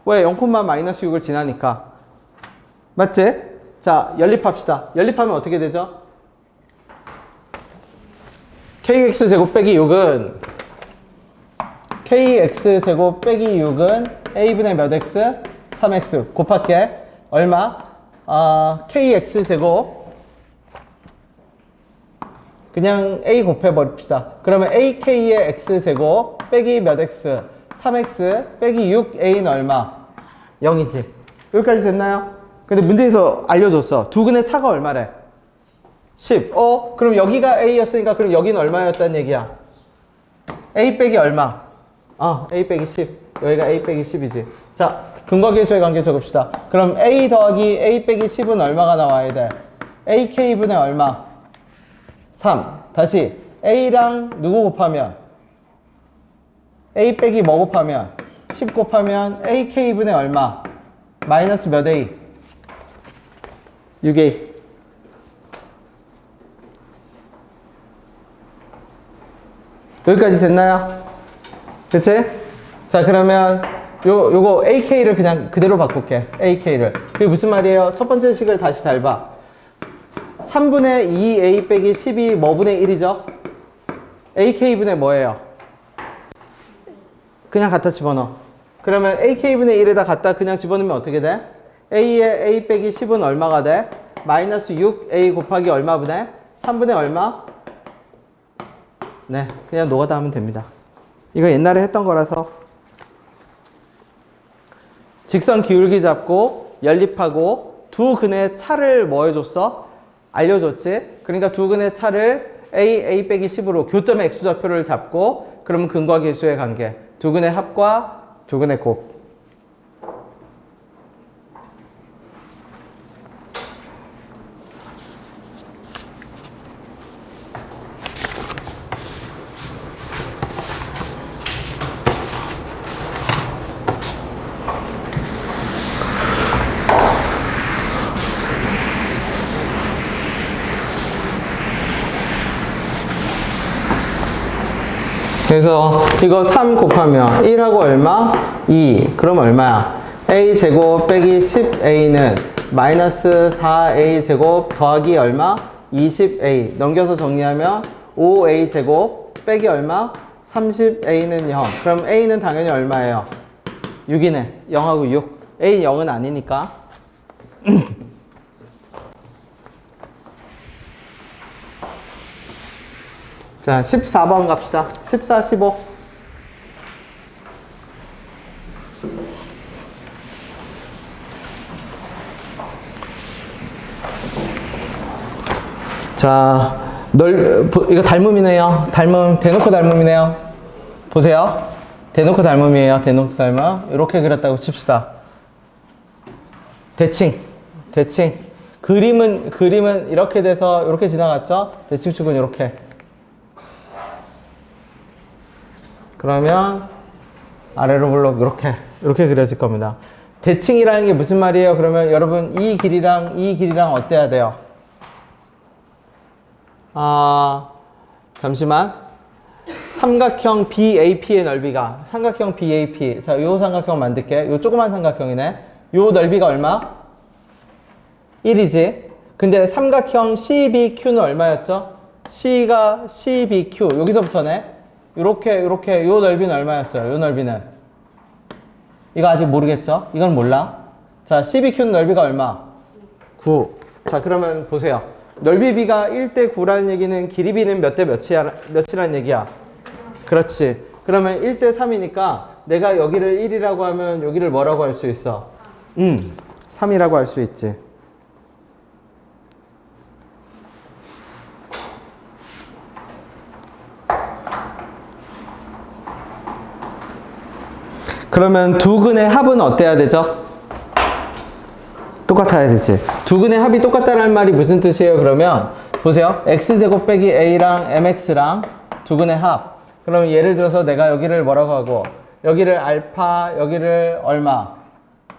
왜? 0,-6을 지나니까. 맞지? 자, 연립합시다. 연립하면 어떻게 되죠? kx제곱 빼기 6은 kx제곱 빼기 6은 a분의 몇 x? 3x 곱할게. 얼마? kx제곱 그냥 a 곱해버립시다. 그러면 ak의 x제곱 빼기 몇 x? 3x 빼기 6a는 얼마? 0이지. 여기까지 됐나요? 근데 문제에서 알려줬어. 두 근의 차가 얼마래? 10. 그럼 여기가 a였으니까 그럼 여기는 얼마였다는 얘기야? a 빼기 얼마? a 빼기 10. 여기가 a 빼기 10이지. 자, 근거계수의 관계 적읍시다. 그럼 a 더하기 a 빼기 10은 얼마가 나와야 돼? ak분의 얼마? 3. 다시 a랑 누구 곱하면? a 빼기 뭐 곱하면? 10 곱하면 ak분의 얼마? 마이너스 몇 a? 6a. 여기까지 됐나요? 그치? 자, 그러면 요거 ak를 그냥 그대로 바꿀게. ak를. 그게 무슨 말이에요? 첫 번째 식을 다시 잘 봐. 3분의 2a 빼기 10이 뭐분의 1이죠? ak분의 뭐예요? 그냥 갖다 집어넣어. 그러면 ak분의 1에다 갖다 그냥 집어넣으면 어떻게 돼? a의 a 빼기 10은 얼마가 돼? 마이너스 6a 곱하기 얼마분의? 3분의 얼마? 네, 그냥 노가다 하면 됩니다. 이거 옛날에 했던 거라서. 직선 기울기 잡고 연립하고 두 근의 차를 뭐 해줬어? 알려줬지? 그러니까 두 근의 차를 a 빼기 10으로 교점의 x좌표를 잡고 그러면 근과 계수의 관계. 두 근의 합과 두 근의 곱. 그래서 이거 3 곱하면 1하고 얼마? 2. 그럼 얼마야? a 제곱 빼기 10a는 마이너스 4a 제곱 더하기 얼마? 20a. 넘겨서 정리하면 5a 제곱 빼기 얼마? 30a는 0. 그럼 a는 당연히 얼마예요? 6이네. 0하고 6. a 0은 아니니까. 자, 14번 갑시다. 14, 15. 자, 이거 닮음이네요. 대놓고 닮음이네요. 보세요. 대놓고 닮음이에요. 대놓고 닮음. 이렇게 그렸다고 칩시다. 대칭. 그림은 이렇게 돼서 이렇게 지나갔죠? 대칭축은 이렇게. 그러면 아래로 블록 이렇게 그려질 겁니다. 대칭이라는 게 무슨 말이에요? 그러면 여러분 이 길이랑 어때야 돼요? 잠시만. 삼각형 BAP의 넓이가 삼각형 BAP. 자, 요 삼각형 만들게. 요 조그만 삼각형이네. 요 넓이가 얼마? 1이지. 근데 삼각형 CBQ는 얼마였죠? C가 CBQ. 여기서부터네. 요렇게 요 넓이는 얼마였어요? 요 넓이는 이거 아직 모르겠죠? 이건 몰라. 자, CBQ는 넓이가 얼마? 9. 자, 그러면 보세요. 넓이 B가 1대 9라는 얘기는 길이 B는 몇 대 몇이라는 얘기야? 그렇지. 그러면 1대 3이니까 내가 여기를 1이라고 하면 여기를 뭐라고 할 수 있어? 3이라고 할 수 있지. 그러면 두 근의 합은 어때야 되죠? 똑같아야 되지. 두 근의 합이 똑같다는 말이 무슨 뜻이에요? 그러면 보세요. x제곱 빼기 a랑 mx랑 두 근의 합. 그러면 예를 들어서 내가 여기를 뭐라고 하고 여기를 알파, 여기를 얼마,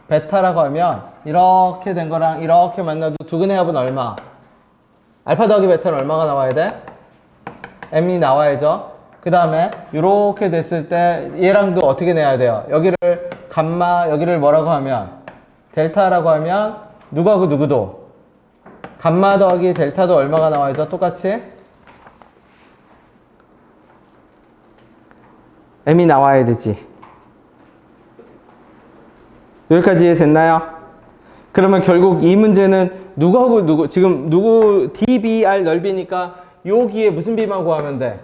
베타라고 하면 이렇게 된 거랑 이렇게 만나도 두근의 합은 얼마? 알파 더하기 베타는 얼마가 나와야 돼? m이 나와야죠. 그 다음에 이렇게 됐을 때 얘랑도 어떻게 내야 돼요? 여기를 감마, 여기를 뭐라고 하면 델타라고 하면 누구하고 누구도 감마 더하기 델타도 얼마가 나와야죠? 똑같이 m이 나와야 되지. 여기까지 됐나요? 그러면 결국 이 문제는 누구하고 누구, 지금 누구 dbr 넓이니까 여기에 무슨 비만 구하면 돼?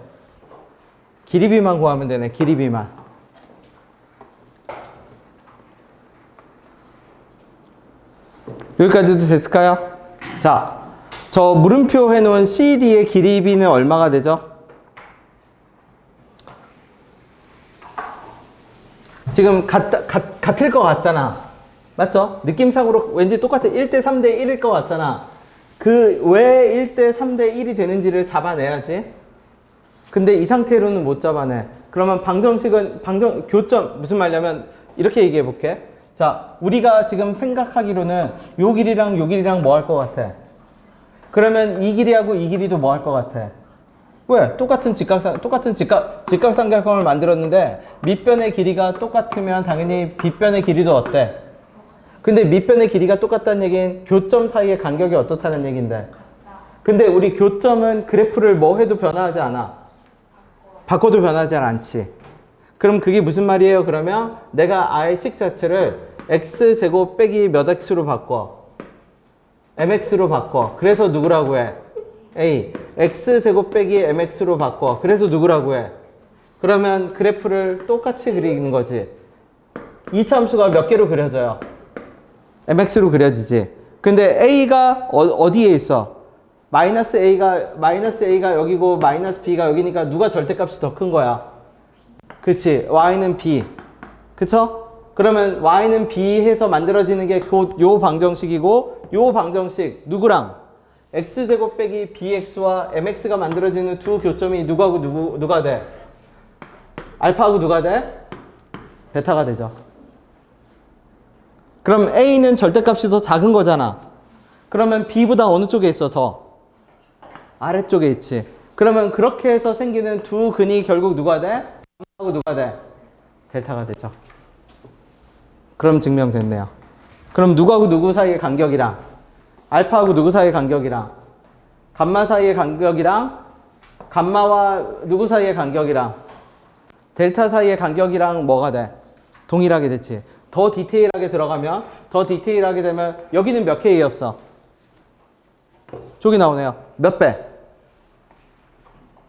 길이비만 구하면 되네. 길이비만. 여기까지도 됐을까요? 자, 저 물음표 해놓은 CD의 길이비는 얼마가 되죠? 지금 같을 것 같잖아. 맞죠? 느낌상으로 왠지 똑같아. 1대 3대 1일 것 같잖아. 그 왜 1대 3대 1이 되는지를 잡아내야지. 근데 이 상태로는 못 잡아내. 그러면 방정식은, 교점, 무슨 말이냐면, 이렇게 얘기해 볼게. 자, 우리가 지금 생각하기로는 요 길이랑 요 길이랑 뭐 할 것 같아? 그러면 이 길이하고 이 길이도 뭐 할 것 같아? 왜? 똑같은 직각삼각형을 만들었는데, 밑변의 길이가 똑같으면 당연히 빗변의 길이도 어때? 근데 밑변의 길이가 똑같다는 얘기는 교점 사이의 간격이 어떻다는 얘기인데. 근데 우리 교점은 그래프를 뭐 해도 변화하지 않아. 바꿔도 변하지 않지. 그럼 그게 무슨 말이에요? 그러면 내가 I식 자체를 x제곱 빼기 몇 x로 바꿔? mx로 바꿔. 그래서 누구라고 해? a. x제곱 빼기 mx로 바꿔. 그래서 누구라고 해? 그러면 그래프를 똑같이 그리는 거지. 이차 함수가 몇 개로 그려져요? mx로 그려지지. 근데 a가 어디에 있어? 마이너스 a가 여기고 마이너스 b가 여기니까 누가 절대값이 더 큰 거야? 그치? y는 b. 그쵸? 그러면 y는 b 해서 만들어지는 게 곧 요 방정식이고, 요 방정식 누구랑? x제곱 빼기 bx와 mx가 만들어지는 두 교점이 누구하고 누가 돼? 알파하고 누가 돼? 베타가 되죠. 그럼 a는 절대값이 더 작은 거잖아. 그러면 b보다 어느 쪽에 있어 더? 아래쪽에 있지. 그러면 그렇게 해서 생기는 두 근이 결국 누가 돼? 하고 누가 돼? 델타가 되죠. 그럼 증명됐네요. 그럼 누구하고 누구 사이의 간격이랑 알파하고 누구 사이의 간격이랑 감마 사이의 간격이랑 감마와 누구 사이의 간격이랑 델타 사이의 간격이랑 뭐가 돼? 동일하게 됐지. 더 디테일하게 들어가면 더 디테일하게 되면 여기는 몇 K였어? 저기 나오네요. 몇 배?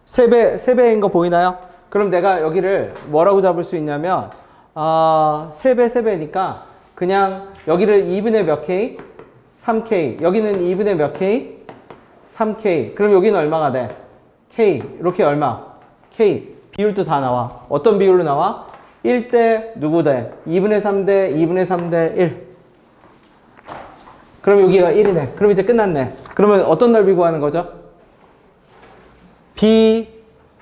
3배인 거 보이나요? 그럼 내가 여기를 뭐라고 잡을 수 있냐면 3배니까 그냥 여기를 2분의 몇 K? 3K. 여기는 2분의 몇 K? 3K. 그럼 여기는 얼마가 돼? K. 이렇게 얼마? K. 비율도 다 나와. 어떤 비율로 나와? 1대 누구 대? 2분의 3대 2분의 3대 1. 그럼 여기가 1이네. 그럼 이제 끝났네. 그러면 어떤 넓이 구하는 거죠? B,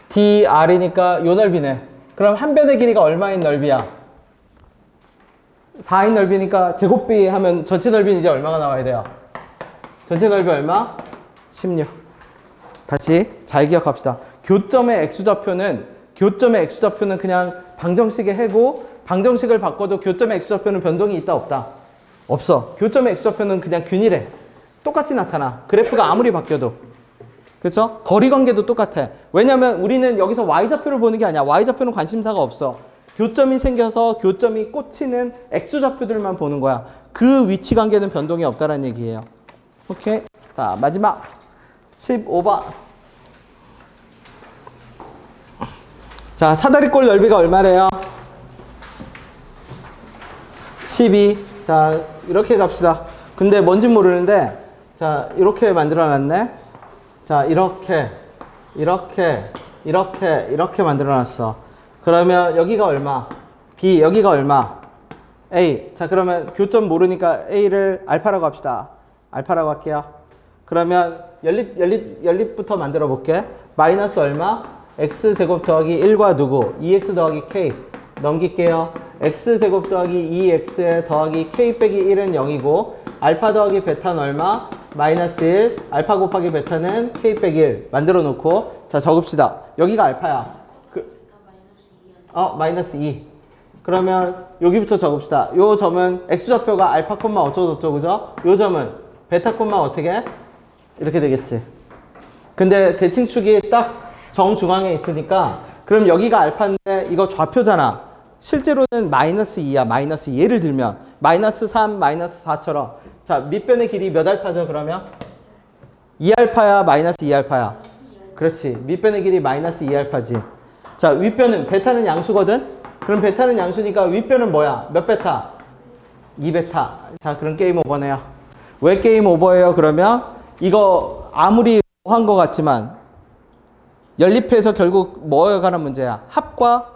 D, R이니까 요 넓이네. 그럼 한 변의 길이가 얼마인 넓이야? 4인 넓이니까 제곱비 하면 전체 넓이는 이제 얼마가 나와야 돼요? 전체 넓이 얼마? 16. 다시 잘 기억합시다. 교점의 x좌표는 그냥 방정식의 해고, 방정식을 바꿔도 교점의 x좌표는 변동이 있다 없다? 없어. 교점의 x좌표는 그냥 균일해. 똑같이 나타나. 그래프가 아무리 바뀌어도. 그렇죠? 거리 관계도 똑같아. 왜냐면 우리는 여기서 y좌표를 보는 게 아니야. y좌표는 관심사가 없어. 교점이 생겨서 교점이 꽂히는 x좌표들만 보는 거야. 그 위치 관계는 변동이 없다는 얘기예요. 오케이. 자, 마지막 15번. 자, 사다리꼴 넓이가 얼마래요? 12. 자, 이렇게 갑시다. 근데 뭔진 모르는데, 자, 이렇게 만들어 놨네. 자, 이렇게 만들어 놨어. 그러면 여기가 얼마? B, 여기가 얼마? A. 자, 그러면 교점 모르니까 A를 알파라고 합시다. 알파라고 할게요. 그러면 연립부터 만들어 볼게. 마이너스 얼마? x제곱 더하기 1과 누구? 2x 더하기 k 넘길게요. x제곱 더하기 2x에 더하기 k 빼기 1은 0이고 알파 더하기 베타는 얼마? 마이너스 1. 알파 곱하기 베타는 k 빼기 1 만들어 놓고 자 적읍시다. 여기가 알파야. 마이너스 2. 그러면 여기부터 적읍시다. 요 점은 x좌표가 알파 콤마 어쩌고저쩌고 그죠? 요 점은 베타 콤마 어떻게? 이렇게 되겠지. 근데 대칭축이 딱 정중앙에 있으니까 그럼 여기가 알파인데 이거 좌표잖아. 실제로는 마이너스 2야. 마이너스 2. 예를 들면 마이너스 3, 마이너스 4처럼 자 밑변의 길이 몇 알파죠 그러면? 2알파야 마이너스 2알파야? 그렇지. 밑변의 길이 마이너스 2알파지. 자 윗변은 베타는 양수거든? 그럼 베타는 양수니까 윗변은 뭐야? 몇 베타? 2베타. 자 그럼 게임 오버네요. 왜 게임 오버예요? 그러면 이거 아무리 한 것 같지만 연립해서 결국 뭐에 관한 문제야? 합과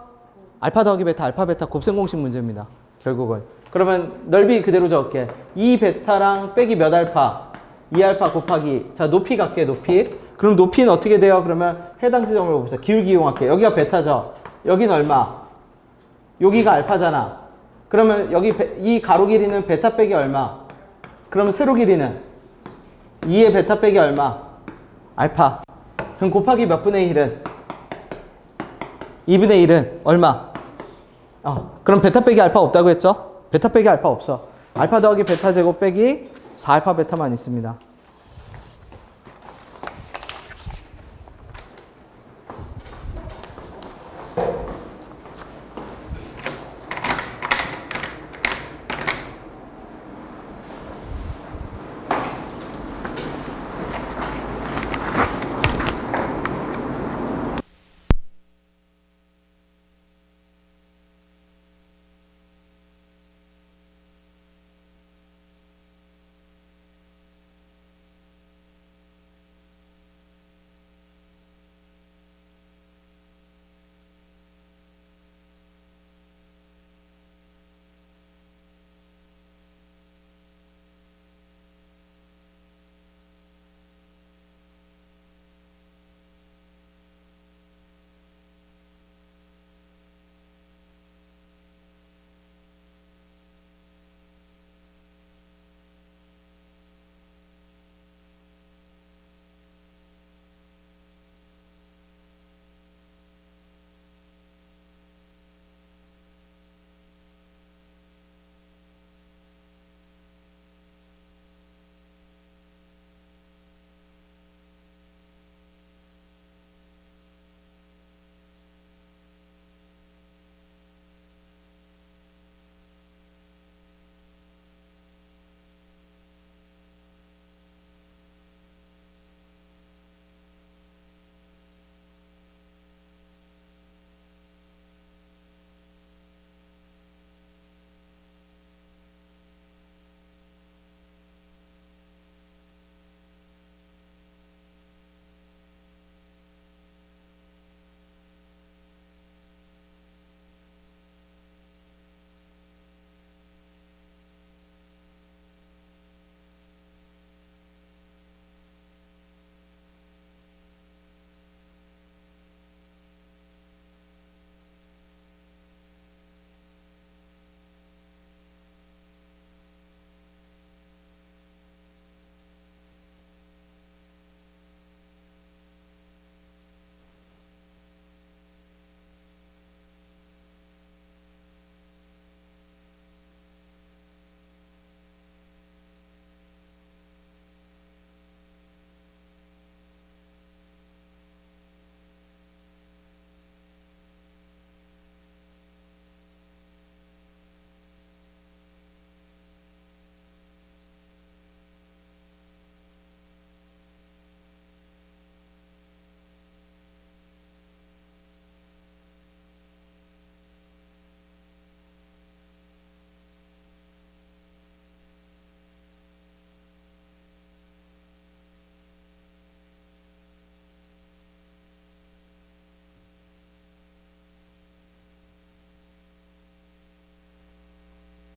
알파 더하기 베타, 알파 베타 곱셈 공식 문제입니다. 결국은. 그러면 넓이 그대로 적을게. 2베타랑 빼기 몇 알파? 2알파 곱하기 자 높이 갈게 높이. 그럼 높이는 어떻게 돼요? 그러면 해당 지점을 봅시다. 기울기 이용할게. 여기가 베타죠. 여기는 얼마? 여기가 알파잖아. 그러면 여기 이 가로 길이는 베타 빼기 얼마? 그러면 세로 길이는 2의 베타 빼기 얼마? 알파. 그럼 곱하기 몇 분의 1은? 2분의 1은 얼마? 그럼 베타 빼기 알파 없다고 했죠? 베타 빼기 알파 없어. 알파 더하기 베타 제곱 빼기 4알파 베타만 있습니다.